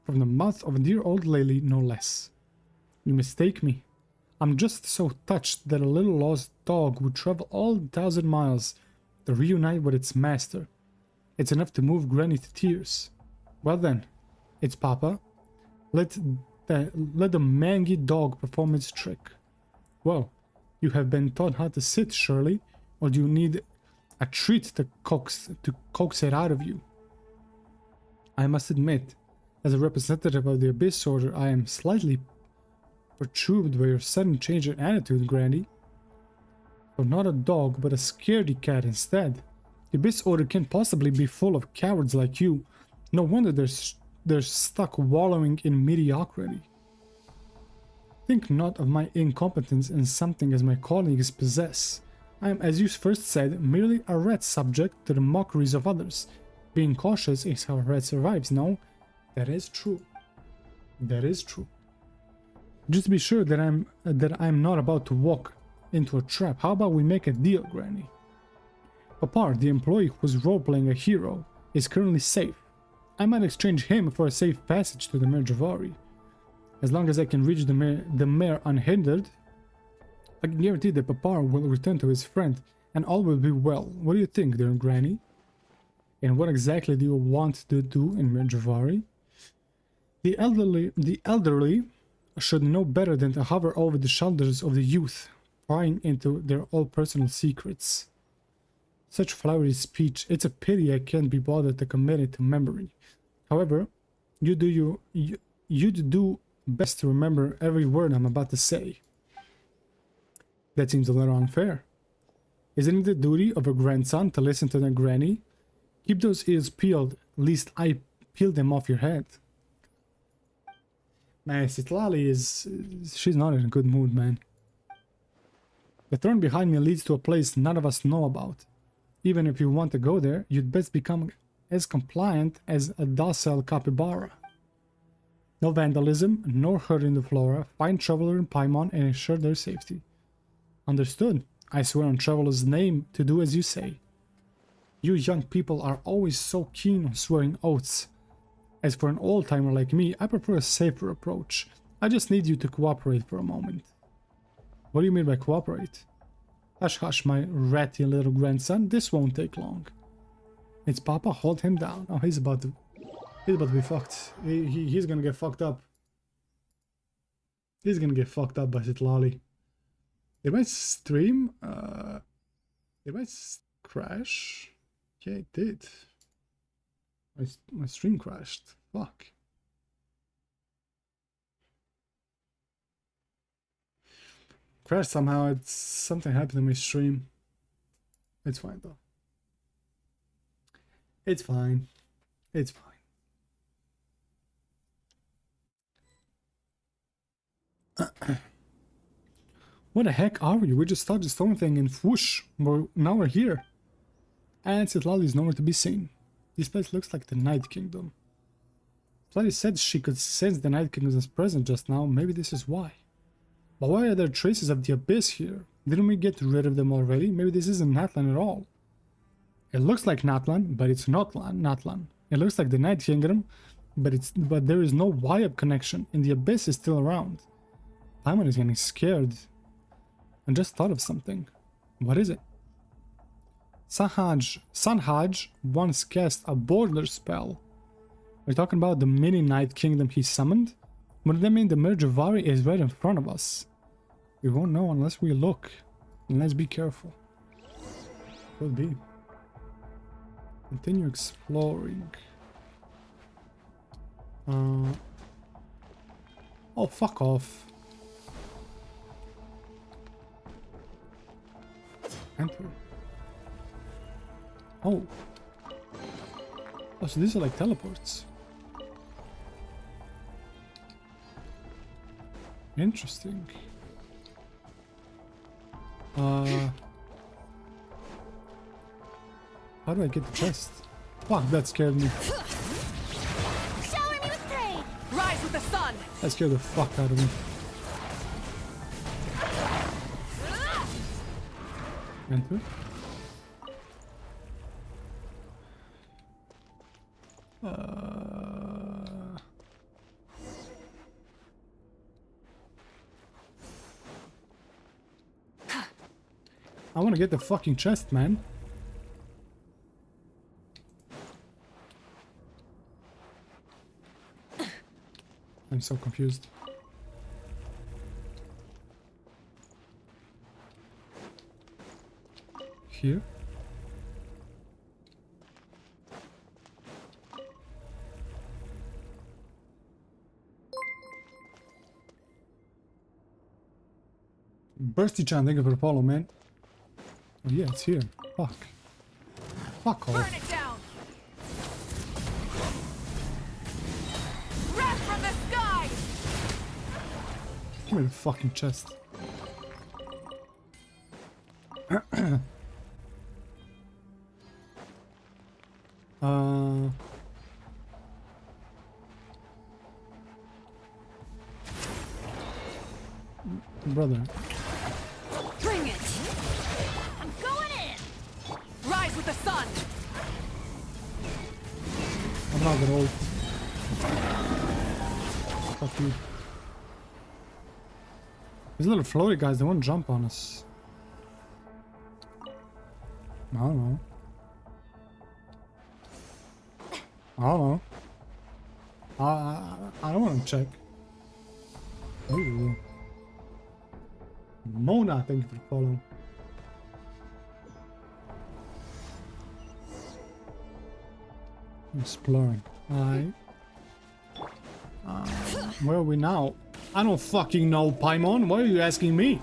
from the mouth of a dear old lady, no less. You mistake me. I'm just so touched that a little lost dog would travel all 1,000 miles to reunite with its master. It's enough to move Granny to tears. Well then, it's Papa. Let the mangy dog perform its trick. Well, you have been taught how to sit, surely, or do you need a treat to coax it out of you? I must admit, as a representative of the Abyss Order, I am slightly perturbed by your sudden change in attitude, Granny. You're not a dog, but a scaredy cat instead. The Abyss Order can't possibly be full of cowards like you. No wonder they're stuck wallowing in mediocrity. Think not of my incompetence in something as my colleagues possess. I am, as you first said, merely a rat subject to the mockeries of others. Being cautious is how a rat survives, no? That is true. That is true. Just be sure that I'm not about to walk into a trap. How about we make a deal, Granny? Papa, the employee who's role-playing a hero, is currently safe. I might exchange him for a safe passage to the Mare Jivari. As long as I can reach the mare unhindered, I can guarantee that Papa will return to his friend and all will be well. What do you think, dear Granny? And what exactly do you want to do in Jivari? The elderly should know better than to hover over the shoulders of the youth, prying into their all personal secrets. Such flowery speech, it's a pity I can't be bothered to commit it to memory. However, you'd do best to remember every word I'm about to say. That seems a little unfair. Isn't it the duty of a grandson to listen to their granny? Keep those ears peeled, lest I peel them off your head. Man, Citlali she's not in a good mood, man. The throne behind me leads to a place none of us know about. Even if you want to go there, you'd best become as compliant as a docile capybara. No vandalism, no hurting the flora, find Traveler and Paimon and ensure their safety. Understood. I swear on Traveler's name to do as you say. You young people are always so keen on swearing oaths. As for an old-timer like me, I prefer a safer approach. I just need you to cooperate for a moment. What do you mean by cooperate? Hush hush, my ratty little grandson, this won't take long. It's Papa, hold him down. Oh, he's about to be fucked. He's gonna get fucked up. He's gonna get fucked up by Citlali. Did my stream, did my crash? Yeah, it did. My stream crashed. Fuck. Crashed somehow. Something happened to my stream. It's fine though. It's fine. It's fine. What the heck are we? We just started the stone thing and whoosh. Now we're here. And Citlali is nowhere to be seen. This place looks like the Night Kingdom. Citlali said she could sense the Night Kingdom's presence just now. Maybe this is why. But why are there traces of the Abyss here? Didn't we get rid of them already? Maybe this isn't Natlan at all. It looks like Natlan, but it's not Natlan. It looks like the Night Kingdom, but there is no wired connection, and the Abyss is still around. Paimon is getting scared. I just thought of something. What is it? Sanhaj once cast a border spell. We're talking about the mini Night Kingdom he summoned? Wouldn't that mean the Mare Jivari is right in front of us? We won't know unless we look. And let's be careful. Could be. Continue exploring. Oh, fuck off. Enter. Oh. Oh, so these are like teleports. Interesting. How do I get the chest? Fuck, that scared me. Shower me with praise. Rise with the sun! That scared the fuck out of me. Enter. I want to get the fucking chest, man. I'm so confused. Here? Bursty-chan, thank you for the follow, man. Oh yeah, it's here. Fuck. Fuck off. Burn it down! Wrath from the sky! Give me the fucking chest. Brother. Bring it! I'm going in. Rise with the sun! I'm not gonna ult. Fuck you. These little floaty guys, they won't jump on us. I don't know. I don't know. I don't want to check. Ooh. Mona, thank you for following. Exploring. Alright. Where are we now? I don't fucking know, Paimon. Why are you asking me?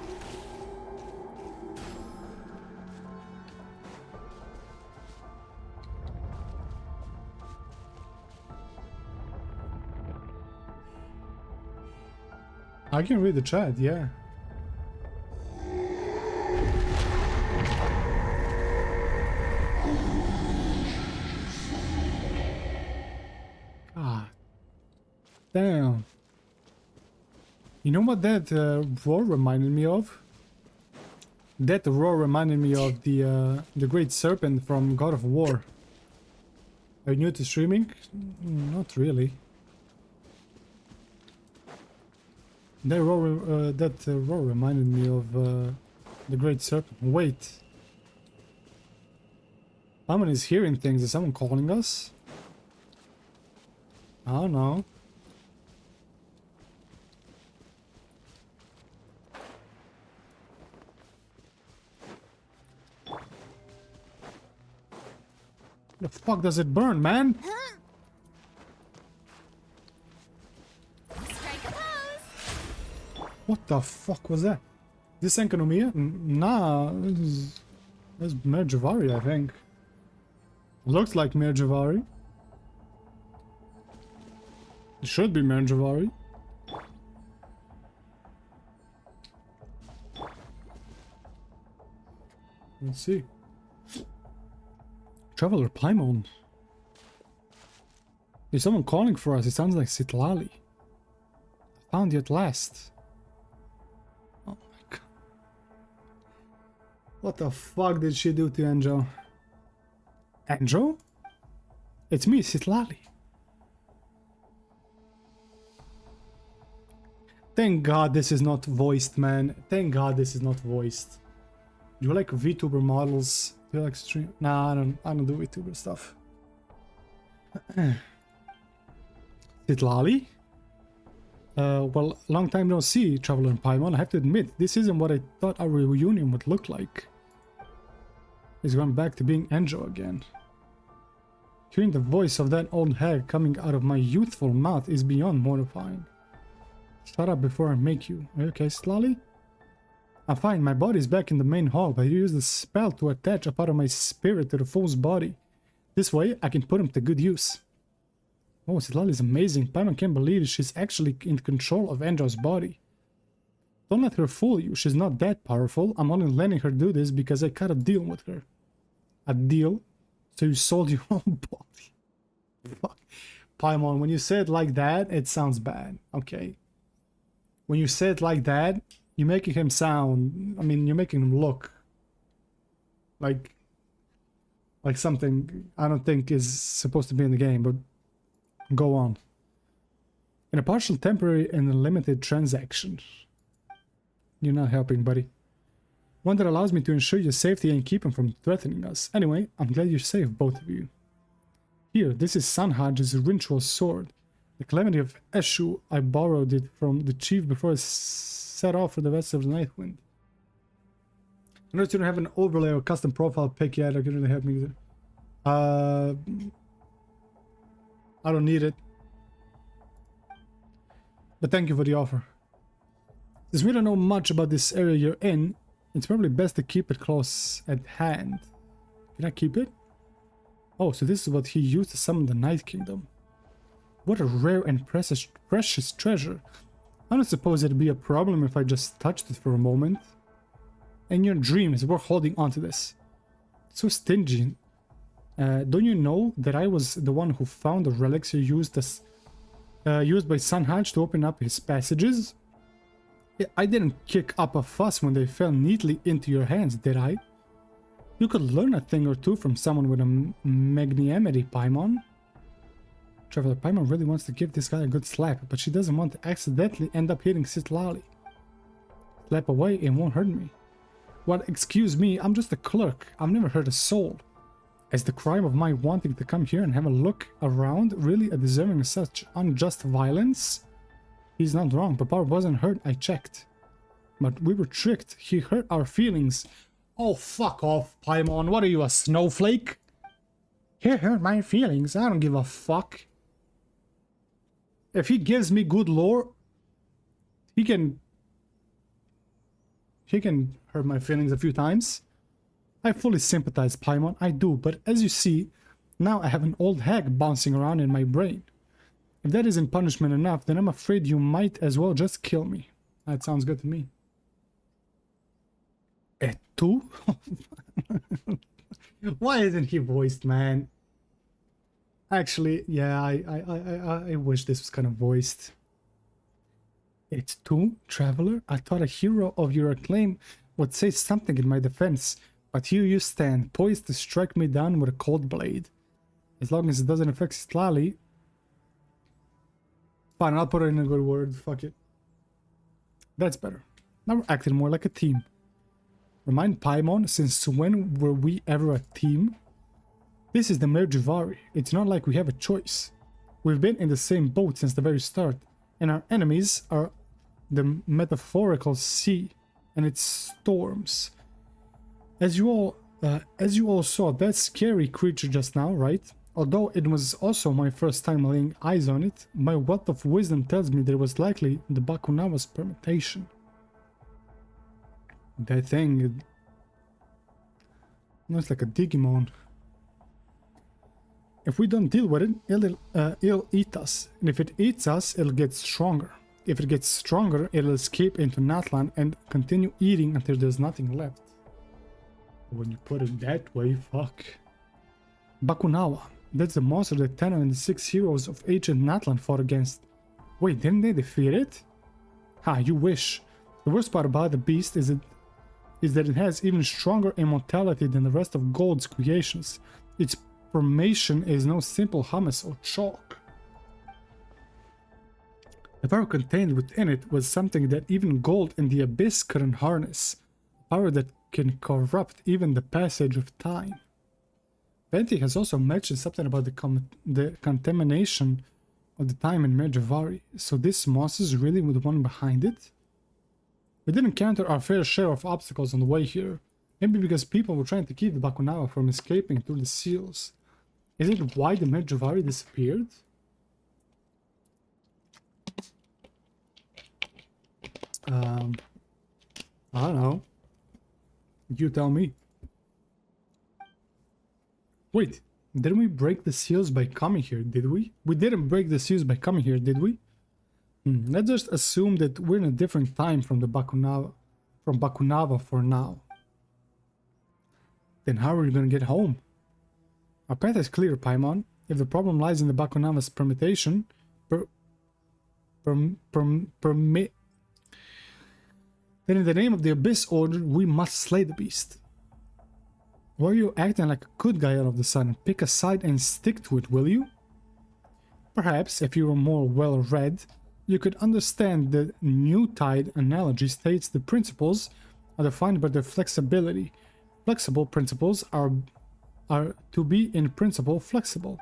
I can read the chat, yeah. God. Damn. You know what that roar reminded me of? That roar reminded me of the great serpent from God of War. Are you new to streaming? Not really. That roar reminded me of the great serpent. Wait. Someone is hearing things. Is someone calling us? I don't know. The fuck does it burn, man? Strike a pose. What the fuck was that? This Enkanomiya? Nah, that's Mare Jivari, I think. Looks like Mare Jivari. It should be Mare Jivari. Let's see. Traveler Paimon. There's someone calling for us. It sounds like Sitlali. Found you at last. Oh my god. What the fuck did she do to Anjo? Anjo? It's me, Sitlali. Thank god this is not voiced, man. Thank god this is not voiced. Do you like VTuber models? Do you like stream? Nah, I don't do VTuber stuff. Sitlali? Well, long time no see, Traveler and Paimon. I have to admit, this isn't what I thought our reunion would look like. He's gone back to being Anjo again. Hearing the voice of that old hag coming out of my youthful mouth is beyond mortifying. Shut up before I make you. Are you okay, Sitlali? I'm fine, my body's back in the main hall, but I used the spell to attach a part of my spirit to the fool's body. This way, I can put him to good use. Oh, Sitlali is amazing. Paimon can't believe she's actually in control of Anjo's body. Don't let her fool you, she's not that powerful. I'm only letting her do this because I cut a deal with her. A deal? So you sold your own body? Fuck. Paimon, when you say it like that, it sounds bad. Okay. When you say it like that, you're making him sound... I mean, you're making him look... like something I don't think is supposed to be in the game, but... go on. In a partial, temporary, and a limited transaction. You're not helping, buddy. One that allows me to ensure your safety and keep him from threatening us. Anyway, I'm glad you're safe, both of you. Here, this is Sanhaj's ritual sword. The calamity of Eshu, I borrowed it from the chief before I set off for the rest of the Nightwind. I noticed you don't have an overlay or custom profile pick yet. I can really help me with it. I don't need it. But thank you for the offer. Since we don't know much about this area you're in, it's probably best to keep it close at hand. Can I keep it? Oh, so this is what he used to summon the Night Kingdom. What a rare and precious treasure. I don't suppose it'd be a problem if I just touched it for a moment. In your dreams, we're holding on to this. So stingy. Don't you know that I was the one who found the relics you used by Sanhaj to open up his passages? I didn't kick up a fuss when they fell neatly into your hands, did I? You could learn a thing or two from someone with a magnanimity, Paimon. Traveler Paimon really wants to give this guy a good slap, but she doesn't want to accidentally end up hitting Sitlali. Slap away, it won't hurt me. Well, excuse me, I'm just a clerk. I've never hurt a soul. Is the crime of my wanting to come here and have a look around really a deserving of such unjust violence? He's not wrong. Papa wasn't hurt, I checked. But we were tricked. He hurt our feelings. Oh, fuck off, Paimon. What are you, a snowflake? He hurt my feelings. I don't give a fuck. If he gives me good lore, he can hurt my feelings a few times. I fully sympathize, Paimon, I do, but as you see, now I have an old hag bouncing around in my brain. If that isn't punishment enough, then I'm afraid you might as well just kill me. That sounds good to me. Tu? Why isn't he voiced, man? Actually, yeah, I wish this was kind of voiced. It's tu, traveler? I thought a hero of your acclaim would say something in my defense. But here you stand, poised to strike me down with a cold blade. As long as it doesn't affect Stlali. Fine, I'll put it in a good word. Fuck it. That's better. Now we're acting more like a team. Remind Paimon, since when were we ever a team? This is the Mare Jivari. It's not like we have a choice. We've been in the same boat since the very start. And our enemies are the metaphorical sea and its storms. As you all saw that scary creature just now, right? Although it was also my first time laying eyes on it, my wealth of wisdom tells me there was likely the Bakunawa's permutation. That thing, it looks like a Digimon. If we don't deal with it, it'll eat us. And if it eats us, it'll get stronger. If it gets stronger, it'll escape into Natlan and continue eating until there's nothing left. When you put it that way, fuck. Bakunawa. That's the monster that Tenno and the 6 heroes of ancient Natlan fought against. Wait, didn't they defeat it? Ha, you wish. The worst part about the beast is that it has even stronger immortality than the rest of Gold's creations. Its formation is no simple hummus or chalk. The power contained within it was something that even Gold and the Abyss couldn't harness. Power that can corrupt even the passage of time. Venti has also mentioned something about the contamination of the time in Mare Jivari, so this monster is really the one behind it? We didn't encounter our fair share of obstacles on the way here, maybe because people were trying to keep the Bakunawa from escaping through the seals. Is it why the Mare Jivari disappeared? I don't know. You tell me. Wait, didn't we break the seals by coming here, did we? We didn't break the seals by coming here, did we? Let's just assume that we're in a different time from the Bakunawa for now. Then how are we gonna get home? Our path is clear, Paimon. If the problem lies in the Bakunawa's permutation, then in the name of the Abyss Order, we must slay the beast. Why are you acting like a good guy out of the sun? Pick a side and stick to it, will you? Perhaps, if you were more well-read, you could understand the new tide analogy states the principles are defined by their flexibility. Flexible principles are to be in principle flexible.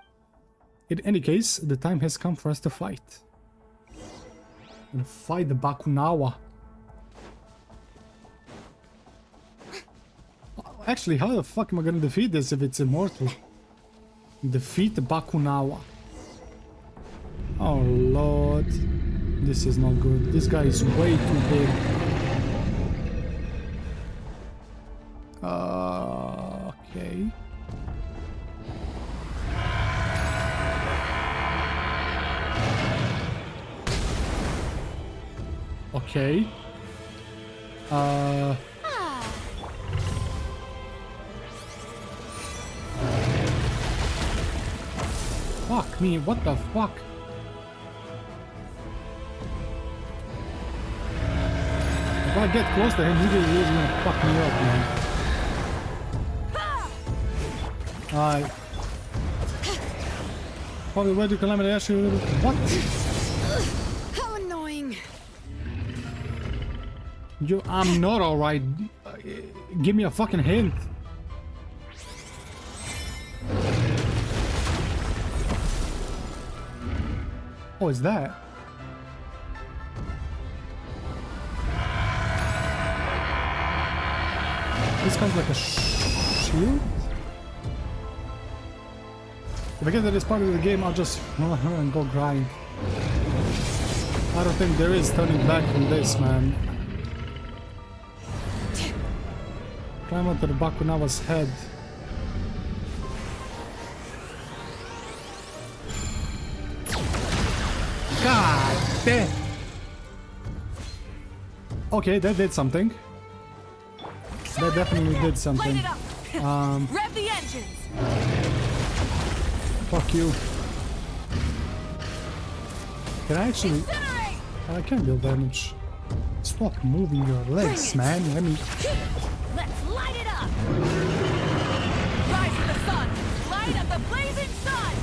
In any case, the time has come for us to fight. I'm gonna fight the Bakunawa. Actually, how the fuck am I gonna defeat this if it's immortal? Defeat the Bakunawa. Oh lord. This is not good. This guy is way too big. Okay. Okay. Fuck me, what the fuck? If I get close to him, he's gonna fuck me up, man. Alright. Probably where do Calamity actually... What? How annoying. I'm not alright. Give me a fucking hint. Oh, is that? This guy's like a shield? If I get to this part of the game, I'll just and go grind. I don't think there is turning back from this, man. Climb onto the Bakunawa's head. God damn! Okay, that did something. That definitely did something. Rev the engines. Fuck you. Can I actually... I can deal damage. Stop moving your legs, man. Let me... Let's light it up. Rise to the sun. Light up the blazing sun.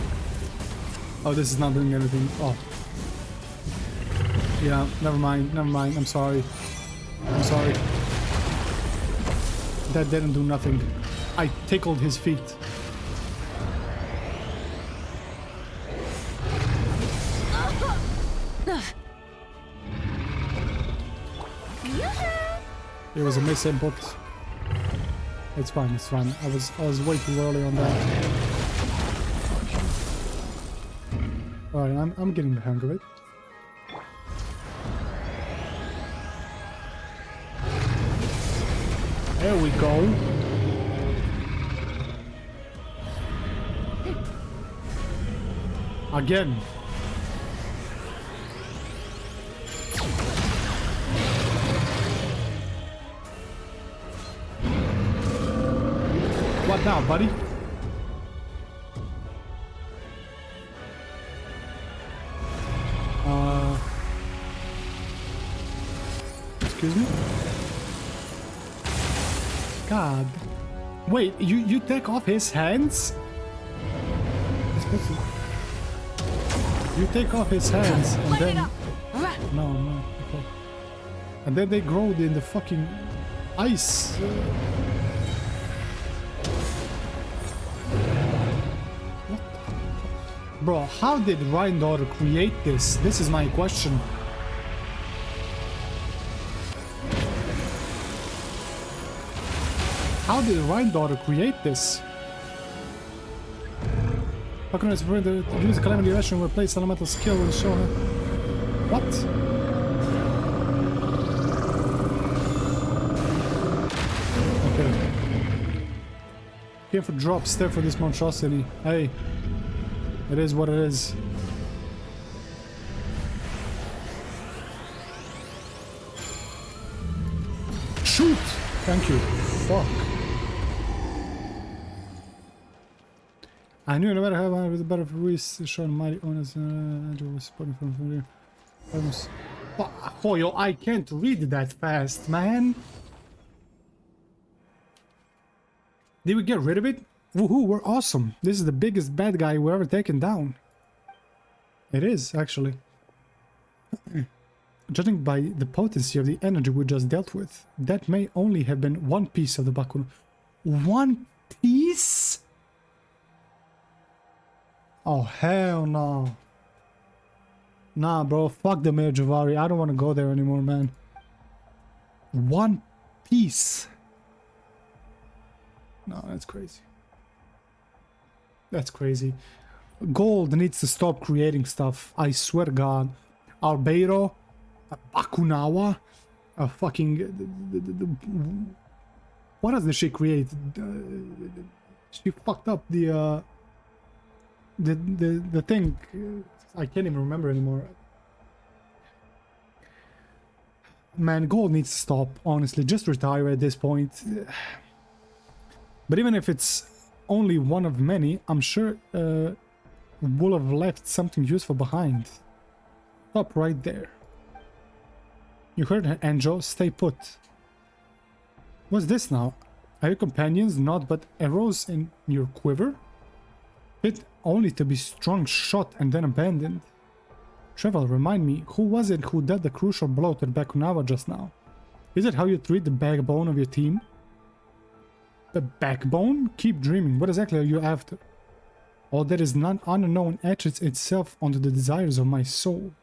Oh, this is not doing anything. Oh. Yeah, never mind. Never mind. I'm sorry. I'm sorry. That didn't do nothing. I tickled his feet. It was a miss input. It's fine, it's fine. I was way too early on that. Alright, I'm getting the hang of it. There we go. Again. What now, buddy? Excuse me? God. Wait, you take off his hands? You take off his hands and then... No, no, okay. And then they grow in the fucking ice. What? Bro, how did Rhindaughter create this? This is my question. How did Rhindaughter create this? How can I support the use Calamity Ration will replace elemental skill and show her? What? Okay. Here for drops, there for this monstrosity. Hey. It is what it is. Shoot! Thank you. Fuck. I knew no matter how with the better for Ruiz shown mighty honest Andrew was supporting from here. Oh yo, I can't read that fast, man. Did we get rid of it? Woohoo, we're awesome. This is the biggest bad guy we've ever taken down. It is, actually. Judging by the potency of the energy we just dealt with, that may only have been one piece of the Bakun. One piece? Oh, hell no. Nah, bro, fuck the Mare Jivari. I don't want to go there anymore, man. One piece. No, that's crazy. That's crazy. Gold needs to stop creating stuff. I swear to God. Albeiro, a Bakunawa, a fucking... what does this shit create? She fucked up the thing. I can't even remember anymore. Man, gold needs to stop, honestly. Just retire at this point. But even if it's only one of many, I'm sure will have left something useful behind. Stop right there. You heard her, Anjo. Stay put. What's this now? Are your companions not but arrows in your quiver? Fit only to be strung shot and then abandoned. Trevor, remind me, who was it who dealt the crucial blow to the Bakunawa just now? Is it how you treat the backbone of your team? The backbone? Keep dreaming. What exactly are you after? All that is none unknown etches itself onto the desires of my soul.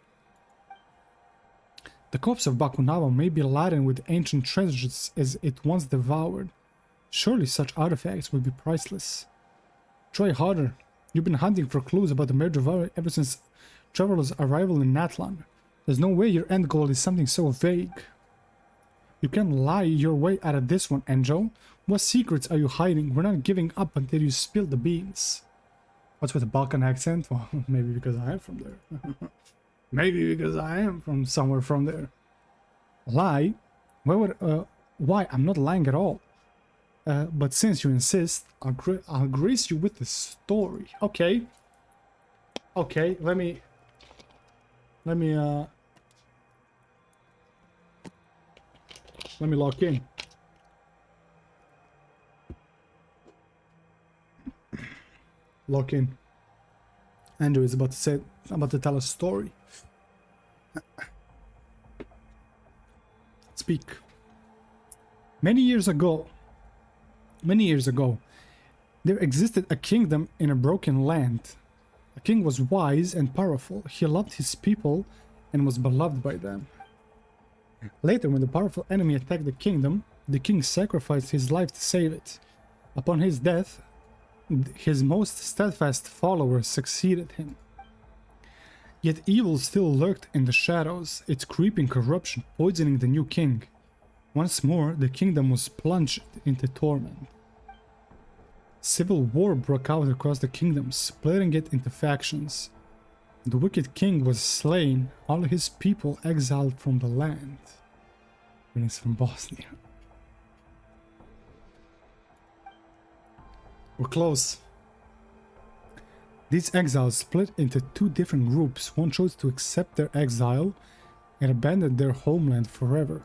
The corpse of Bakunawa may be laden with ancient treasures as it once devoured. Surely such artifacts would be priceless. Try harder. You've been hunting for clues about the Mare Jivari ever since Traveler's arrival in Natlan. There's no way your end goal is something so vague. You can't lie your way out of this one, Enjo. What secrets are you hiding? We're not giving up until you spill the beans. What's with the Balkan accent? Well, maybe because I am from there. Maybe because I am from somewhere from there. Lie? Why? I'm not lying at all. But since you insist, I'll grace you with the story. Okay. Okay, let me lock in. Lock in. Andrew is about to tell a story. Speak. Many years ago, there existed a kingdom in a broken land. The king was wise and powerful. He loved his people and was beloved by them. Later, when the powerful enemy attacked the kingdom, the king sacrificed his life to save it. Upon his death, his most steadfast followers succeeded him. Yet evil still lurked in the shadows, its creeping corruption poisoning the new king. Once more, the kingdom was plunged into torment. Civil war broke out across the kingdom, splitting it into factions. The wicked king was slain, all his people exiled from the land. Greetings from Bosnia. We're close. These exiles split into two different groups. One chose to accept their exile and abandon their homeland forever.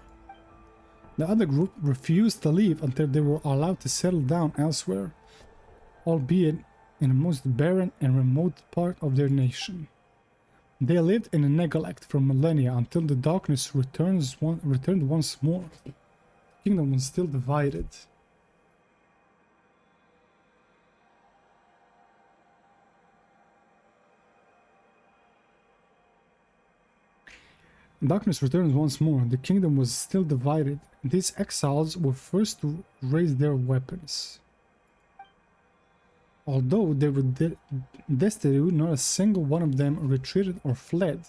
The other group refused to leave until they were allowed to settle down elsewhere, albeit in the most barren and remote part of their nation. They lived in a neglect for millennia until the darkness returned once more. The kingdom was still divided. Darkness returns once more. The kingdom was still divided. These exiles were first to raise their weapons. Although they were destitute, not a single one of them retreated or fled.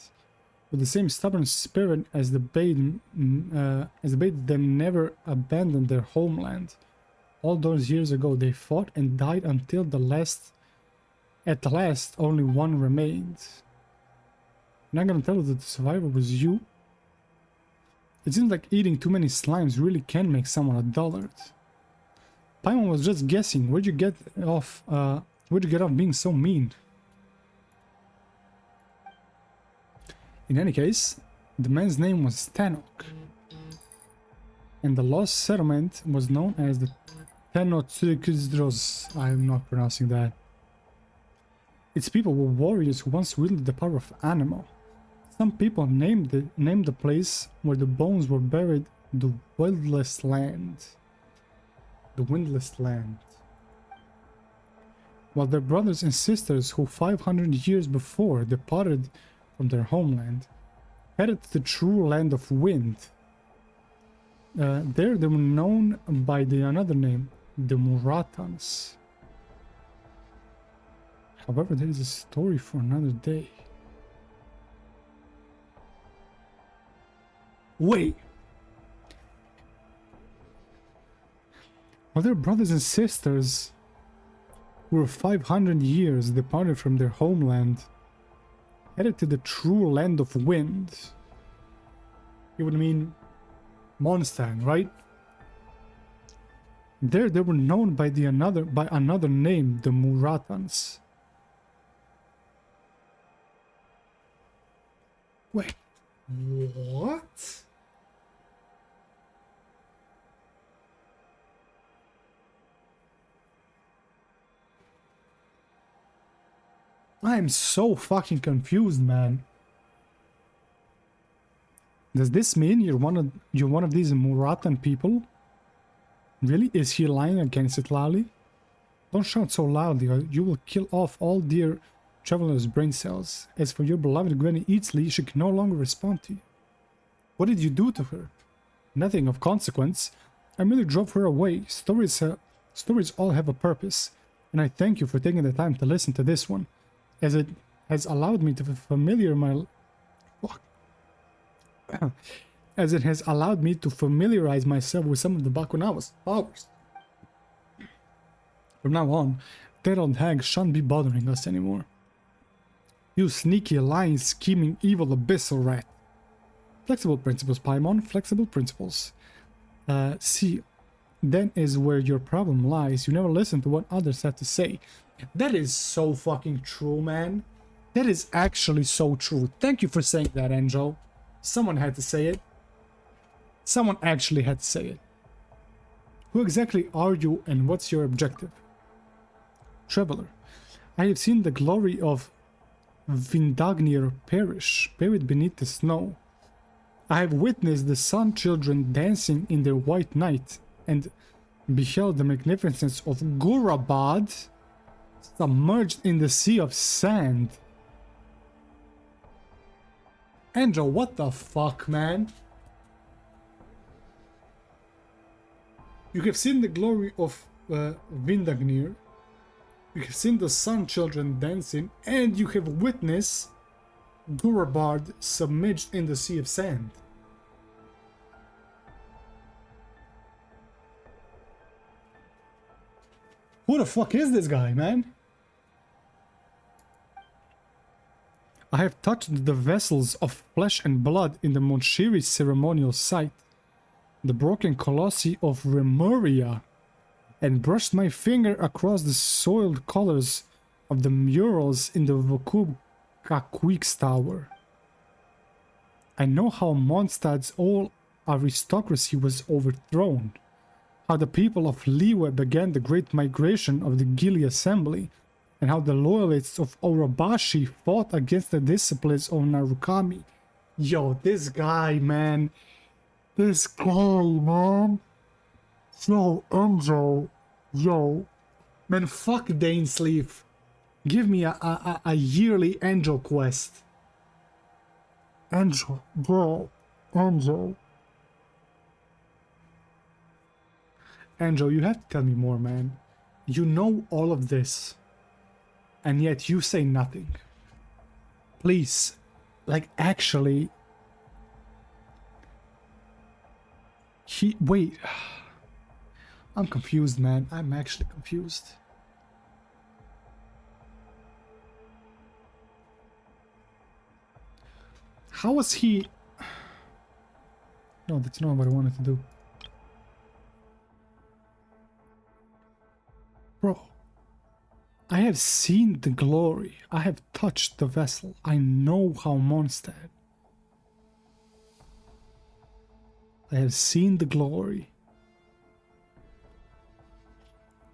With the same stubborn spirit as bade them never abandon their homeland. All those years ago, they fought and died until at last, only one remained. I'm not gonna tell you that the survivor was you. It seems like eating too many slimes really can make someone a dullard. Paimon was just guessing. Where'd you get off being so mean? In any case, the man's name was Tanok, and the lost settlement was known as the Tenochtitlan. I'm not pronouncing that. Its people were warriors who once wielded the power of Anemo. Some people named the place where the bones were buried the Windless Land. The Windless Land. While their brothers and sisters who 500 years before departed from their homeland headed to the true land of wind. There they were known by another name, the Muratans. However, there is a story for another day. Wait! While their brothers and sisters who were 500 years departed from their homeland headed to the true land of wind. You would mean Mondstadt, right? There they were known by another name, the Muratans. Wait, what? I am so fucking confused, man. Does this mean you're one of these Muratan people? Really? Is he lying against it, Lali? Don't shout so loudly or you will kill off all dear traveler's brain cells. As for your beloved Granny Eatsley, she can no longer respond to you. What did you do to her? Nothing of consequence. I merely drove her away. Stories all have a purpose, and I thank you for taking the time to listen to this one, as it has allowed me to familiarize myself with some of the Bakunawa's powers. From now on, that old hag shan't be bothering us anymore. You sneaky, lying, scheming, evil abyssal rat. Flexible principles, Paimon, flexible principles. See, that is where your problem lies. You never listen to what others have to say. That is so fucking true, man. That is actually so true. Thank you for saying that, Angel. Someone had to say it. Someone actually had to say it. Who exactly are you and what's your objective? Traveler, I have seen the glory of Vindagnir perish, buried beneath the snow. I have witnessed the sun children dancing in their white night and beheld the magnificence of Gurabad submerged in the sea of sand. Angel, what the fuck, man? You have seen the glory of Vindagnir. You have seen the sun children dancing, and you have witnessed Gurabad submerged in the sea of sand. Who the fuck is this guy, man? I have touched the vessels of flesh and blood in the Monshiri ceremonial site, the broken colossi of Remuria, and brushed my finger across the soiled colors of the murals in the Vokub Kakwik's tower. I know how Mondstadt's old aristocracy was overthrown, how the people of Liyue began the great migration of the Gili assembly, and how the loyalists of Orobashi fought against the disciplines of Narukami. Yo, this guy, man. This guy, man. Yo, Enzo. Yo. Man, fuck Dainsleaf. Give me a yearly Angel quest. Angel, bro. Angel. Angel, you have to tell me more, man. You know all of this. And yet you say nothing. Please. Like, actually... Wait. I'm confused, man. I'm actually confused. How was he... No, that's not what I wanted to do. Bro. I have seen the glory. I have touched the vessel. I know how Mondstadt. I have seen the glory.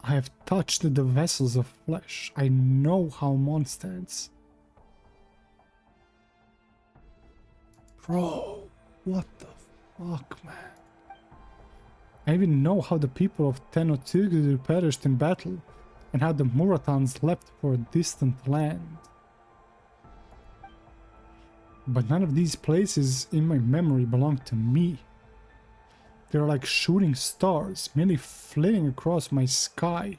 I have touched the vessels of flesh. I know how Mondstadt's. Bro, what the fuck, man? I even know how the people of Tenochtitlan perished in battle, and how the Muratans left for a distant land. But none of these places in my memory belong to me. They're like shooting stars, merely flitting across my sky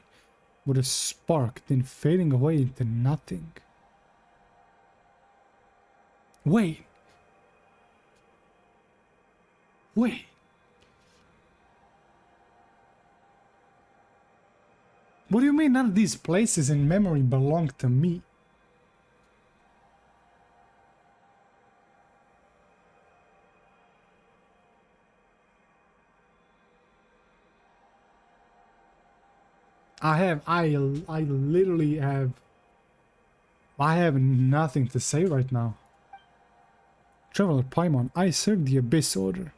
with a spark, then fading away into nothing. Wait. Wait. What do you mean none of these places in memory belong to me? I literally have... I have nothing to say right now. Traveler Paimon, I serve the Abyss Order.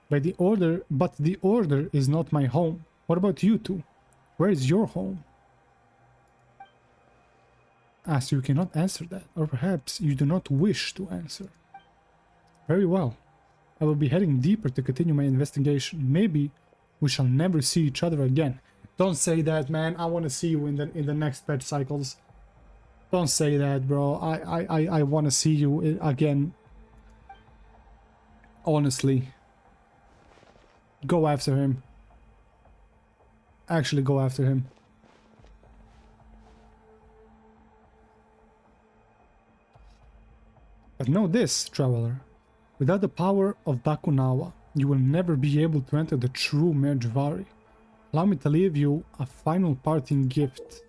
But the Order is not my home. What about you two? Where is your home? Ah, so you cannot answer that. Or perhaps you do not wish to answer. Very well. I will be heading deeper to continue my investigation. Maybe we shall never see each other again. Don't say that, man. I want to see you in the next patch cycles. Don't say that, bro. I want to see you again. Honestly. Go after him. Actually go after him. But know this, traveler. Without the power of Bakunawa, you will never be able to enter the true Mare Jivari. Allow me to leave you a final parting gift.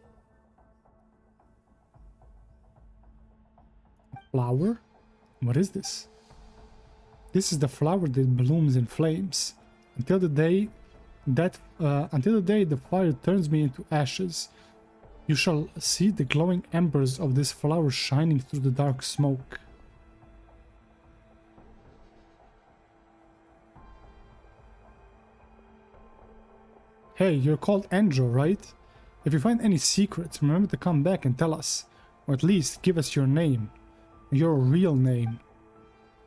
A flower? What is this? This is the flower that blooms in flames. Until the day the fire turns me into ashes, you shall see the glowing embers of this flower shining through the dark smoke. Hey, you're called Andrew, right? If you find any secrets, remember to come back and tell us. Or at least give us your name. Your real name.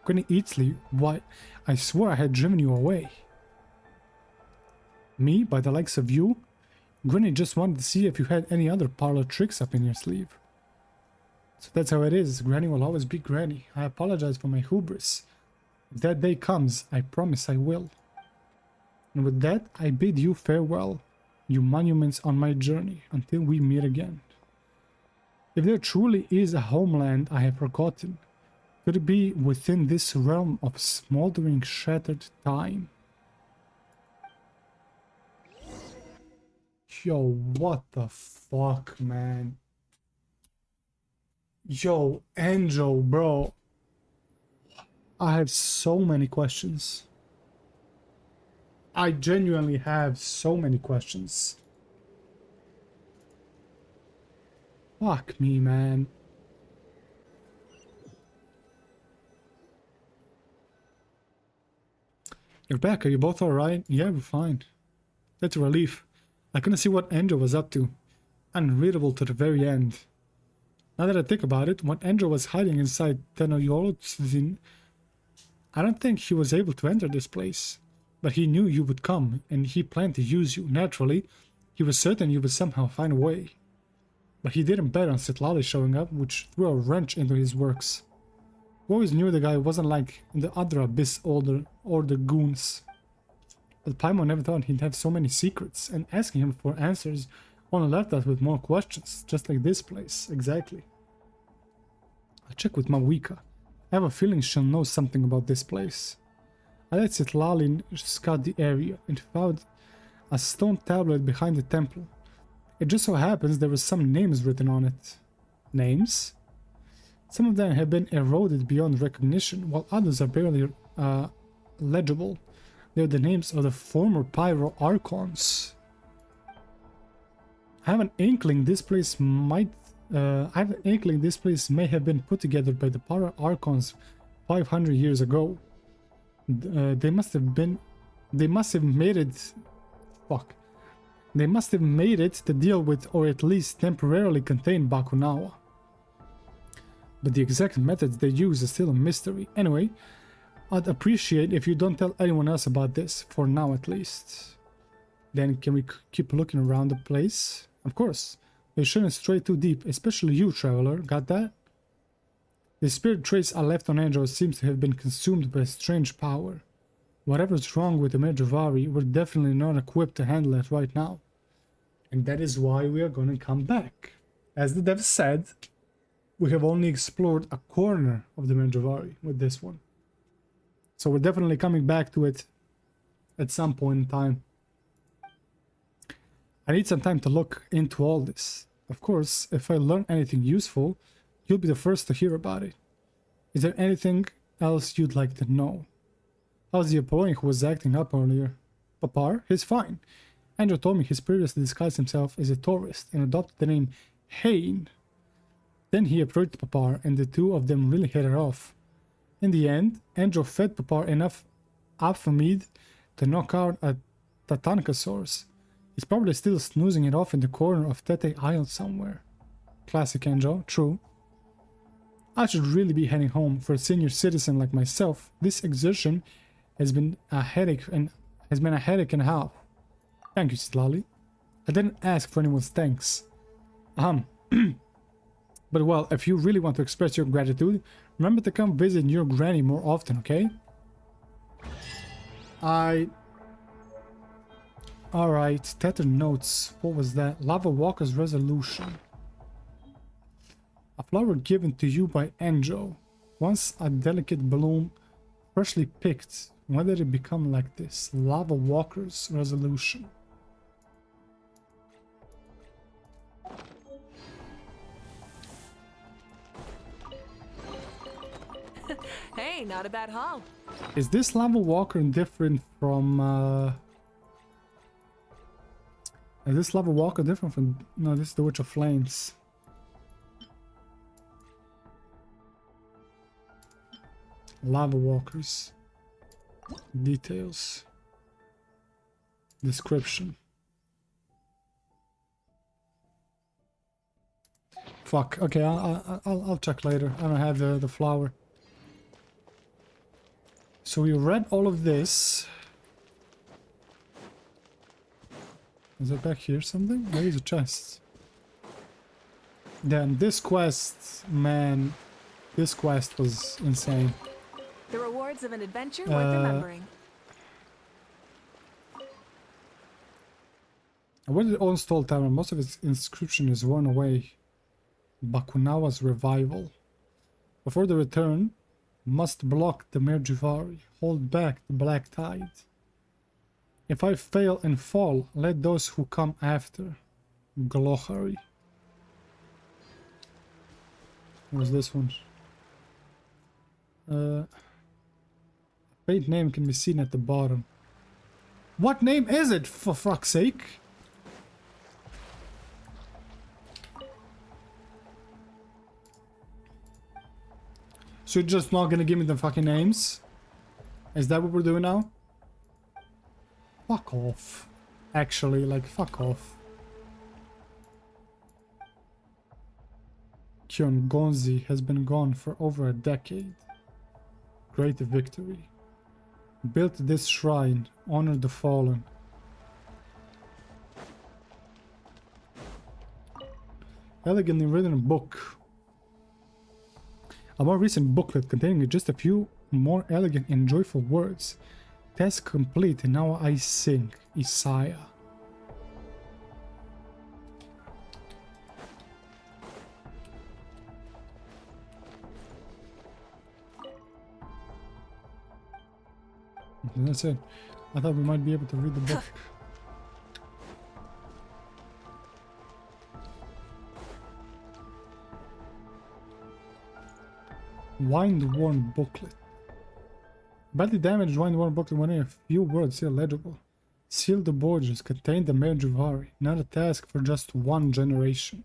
Granny Eatsley, why? I swore I had driven you away. Me, by the likes of you? Granny just wanted to see if you had any other parlor tricks up in your sleeve. So that's how it is. Granny will always be Granny. I apologize for my hubris. If that day comes, I promise I will. And with that, I bid you farewell, you monuments on my journey, until we meet again. If there truly is a homeland I have forgotten, could it be within this realm of smoldering, shattered time? Yo, what the fuck, man? Yo, Angel, bro. I have so many questions. I genuinely have so many questions. Fuck me, man. You're back. Are you both alright? Yeah, we're fine. That's a relief. I couldn't see what Andrew was up to. Unreadable to the very end. Now that I think about it, when Andrew was hiding inside Tenoyolotsin, I don't think he was able to enter this place. But he knew you would come, and he planned to use you. Naturally, he was certain you would somehow find a way. But he didn't bet on Sitlali showing up, which threw a wrench into his works. We always knew the guy wasn't like the other Abyss or the goons. But Paimon never thought he'd have so many secrets, and asking him for answers only left us with more questions, just like this place, exactly. I'll check with Mawika. I have a feeling she'll know something about this place. I let Sitlali scout the area and found a stone tablet behind the temple. It just so happens there were some names written on it. Names? Some of them have been eroded beyond recognition, while others are barely legible. They're the names of the former Pyro Archons. I have an inkling this place may have been put together by the Pyro Archons 500 years ago. They must have made it to deal with, or at least temporarily contain, Bakunawa. But the exact methods they use is still a mystery. Anyway, I'd appreciate if you don't tell anyone else about this, for now at least. Then can we keep looking around the place? Of course. We shouldn't stray too deep, especially you, traveler. Got that? The spirit trace I left on Andro seems to have been consumed by a strange power. Whatever's wrong with the Mare Jivari, we're definitely not equipped to handle it right now. And that is why we are gonna come back. As the dev said, we have only explored a corner of the Mare Jivari with this one. So we're definitely coming back to it at some point in time. I need some time to look into all this. Of course, if I learn anything useful, you'll be the first to hear about it. Is there anything else you'd like to know? How's the employee who was acting up earlier? Papar? He's fine. Andrew told me he's previously disguised himself as a tourist and adopted the name Hain. Then he approached Papar and the two of them really hit it off. In the end, Andrew fed Papar enough Aphamid to knock out a Tatankasaurus. He's probably still snoozing it off in the corner of Tete Isle somewhere. Classic Andrew, true. I should really be heading home. For a senior citizen like myself, this exertion has been a headache and a half. Thank you, Slally. I didn't ask for anyone's thanks. But well, if you really want to express your gratitude, remember to come visit your granny more often, okay? Alright, Tether notes. What was that? Lava Walker's resolution. A flower given to you by Enjo. Once a delicate bloom, freshly picked. When did it become like this? Lava Walker's resolution. Hey, not a bad haul. Is this Lava Walker different from Is this Lava Walker different from... No, this is the Witch of Flames. Lava Walkers. Details. Description. Fuck. Okay, I'll check later. I don't have the flower. So we read all of this. Is it back here something? There is a chest. Then this quest, man, this quest was insane. The rewards of an adventure worth remembering. What did OdinssoN tell me? Most of its inscription is worn away. Bakunawa's revival. Before the return, must block the Mare Jivari. Hold back the black tide. If I fail and fall, let those who come after. Glohari. What's this one? Fate name can be seen at the bottom. What name is it, for fuck's sake? So you're just not gonna give me the fucking names? Is that what we're doing now? Fuck off. Actually, like, fuck off. Kyon Gonzi has been gone for over a decade. Great victory. Built this shrine, honored the fallen. Elegantly written book. A more recent booklet containing just a few more elegant and joyful words. Task complete, and now I sing, Isaiah. And that's it. I thought we might be able to read the book. Wind-worn booklet. Badly damaged wind-worn booklet when a few words still legible. Seal the borders, contain the Mare Jivari. Not a task for just one generation.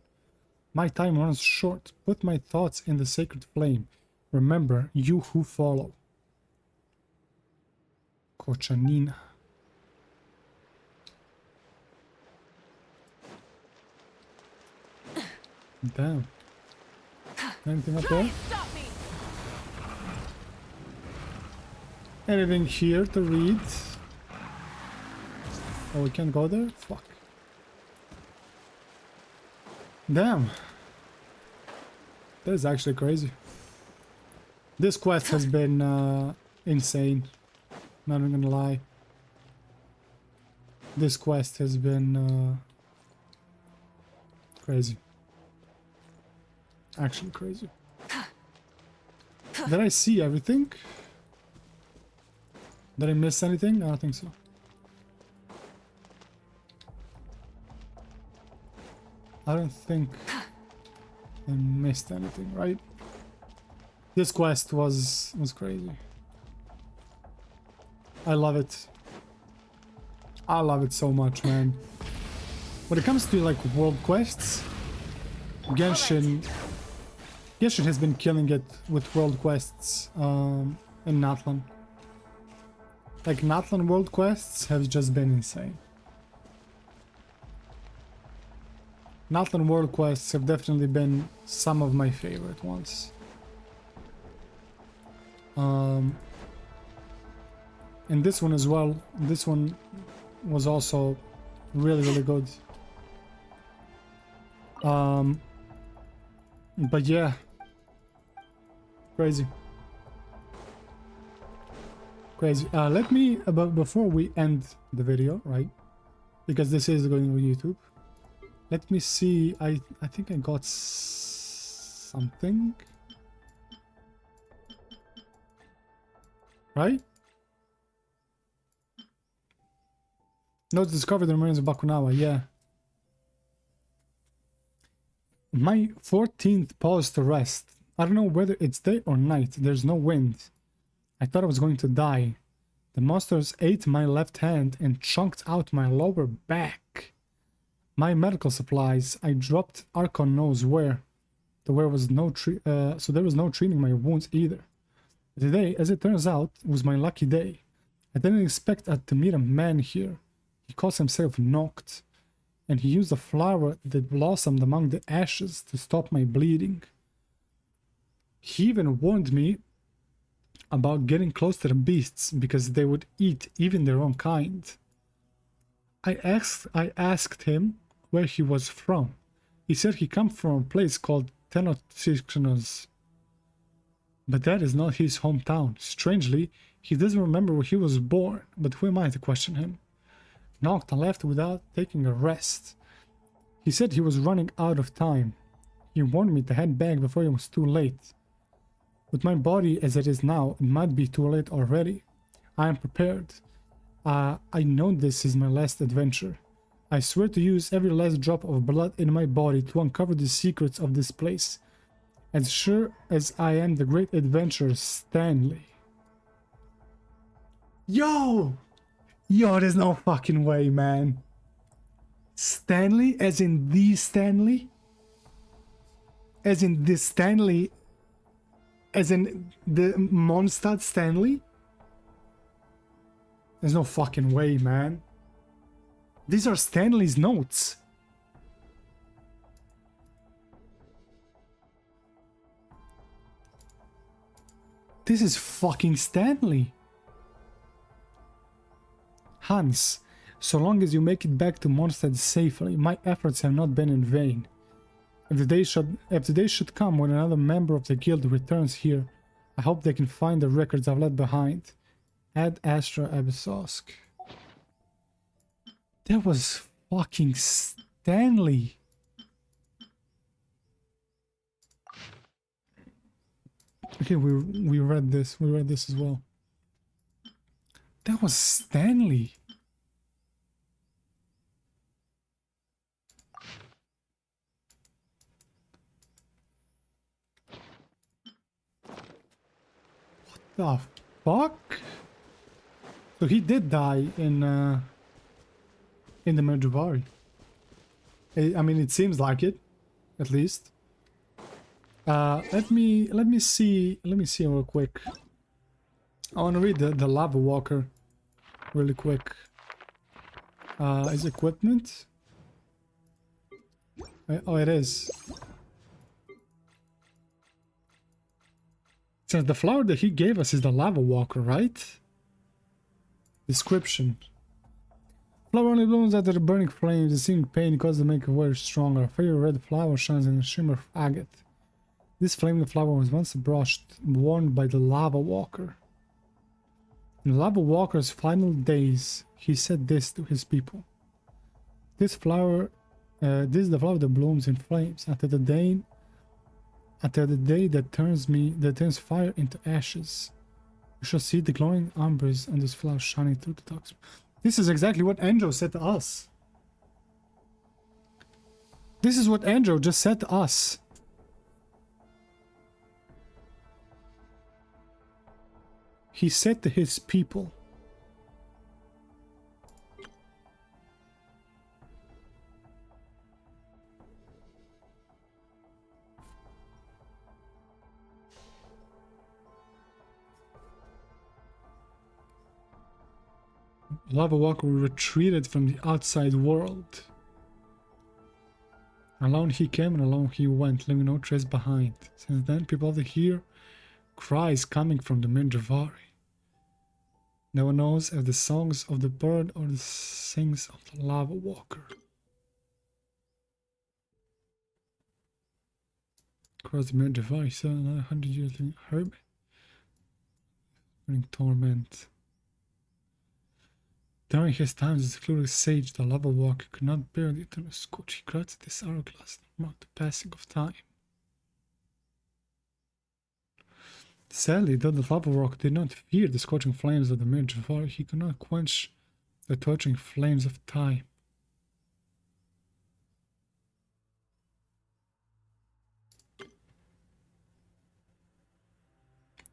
My time runs short. Put my thoughts in the sacred flame. Remember, you who follow. Kochanina. Damn. Anything up there? Stop me! Anything here to read? Oh, we can't go there? Fuck. Damn. That is actually crazy. This quest has been insane. Not even gonna lie. This quest has been crazy. Actually crazy. Did I see everything? Did I miss anything? I don't think so. I don't think I missed anything, right? This quest was crazy. I love it. I love it so much, man. When it comes to like world quests, Genshin has been killing it with world quests in Natlan. Like Natlan world quests have just been insane. Natlan world quests have definitely been some of my favorite ones. And this one as well. This one was also really, really good. But yeah, crazy. Let me, before we end the video, right? Because this is going on YouTube. Let me see. I think I got something. Right? Notes discovered the remains of Bakunawa. Yeah. My 14th pause to rest. I don't know whether it's day or night. There's no wind. I thought I was going to die. The monsters ate my left hand and chunked out my lower back. My medical supplies. I dropped Archon knows where. There was no so there was no treating my wounds either. Today, as it turns out, was my lucky day. I didn't expect to meet a man here. He calls himself Noct, and he used a flower that blossomed among the ashes to stop my bleeding. He even warned me about getting close to the beasts because they would eat even their own kind. I asked him where he was from. He said he comes from a place called Tenochtitlan, but that is not his hometown. Strangely, he doesn't remember where he was born, but who am I to question him? Nocta left without taking a rest. He said he was running out of time. He warned me to head back before it was too late. With my body as it is now, it might be too late already. I am prepared. I know this is my last adventure. I swear to use every last drop of blood in my body to uncover the secrets of this place. As sure as I am the great adventurer Stanley. Yo, there's no fucking way, man. Stanley, as in the Stanley? As in the Stanley? As in the Mondstadt Stanley? There's no fucking way, man. These are Stanley's notes. This is fucking Stanley. Hans, so long as you make it back to Mondstadt safely, my efforts have not been in vain. If the day should come when another member of the guild returns here, I hope they can find the records I've left behind. Ad Astra Abyssosque. That was fucking Stanley. Okay, we read this. We read this as well. That was Stanley. What the fuck? So he did die in the Jivari. I mean, it seems like it, at least. Let me see real quick. I want to read the Lava Walker really quick. Is equipment? Oh, it is. So the flower that he gave us is the Lava Walker, right? Description. Flower only blooms after the burning flames. The seeming pain causes the maker very stronger. A fiery red flower shines in a shimmer of agate. This flaming flower was once brushed, worn by the Lava Walker. In the Lava Walker's final days, he said this to his people. This is the flower that blooms in flames until the day that turns fire into ashes. You shall see the glowing embers on this flower shining through the dark. This is exactly what Andrew said to us. This is what Andrew just said to us. He said to his people. Lava Walker retreated from the outside world. Alone he came and alone he went, leaving no trace behind. Since then, people often hear cries coming from the Jivari. No one knows if the songs of the bird or the sings of the lava walker. Across the Mare Jivari, 700 years living herb. Burning torment. During his time as a secluded sage, the lava walker could not bear the eternal scorch. He created this hourglass that marked the passing of time. Sadly, though the lava walker did not fear the scorching flames of the Mare Jivari, he could not quench the torturing flames of time.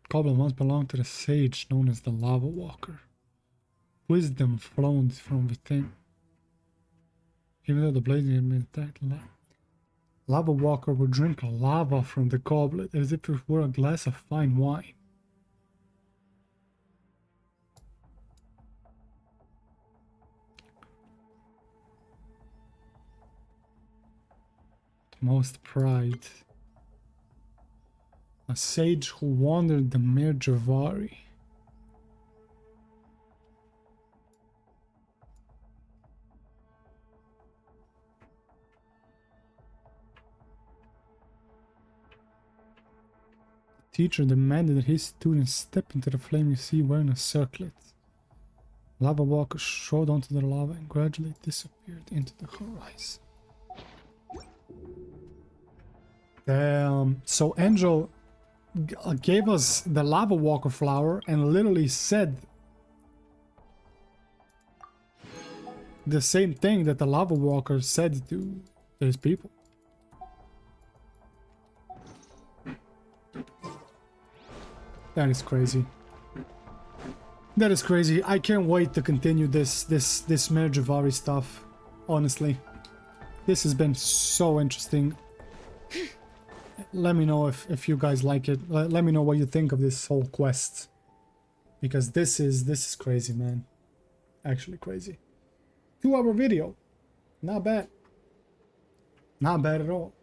Goblin once belonged to the sage known as the Lava Walker. Wisdom flowed from within. Even though the blazing had been attacked, Lava Walker would drink lava from the goblet as if it were a glass of fine wine. The most pride. A sage who wandered the Mare Jivari. The teacher demanded that his students step into the flaming sea wearing a circlet. Lava Walker strode onto the lava and gradually disappeared into the horizon. So Angel gave us the Lava Walker flower and literally said the same thing that the Lava Walker said to his people. That is crazy. That is crazy. I can't wait to continue this Mare Jivari stuff. Honestly, this has been so interesting. Let me know if you guys like it. Let me know what you think of this whole quest, because this is crazy, man. Actually crazy. 2-hour video. Not bad. Not bad at all.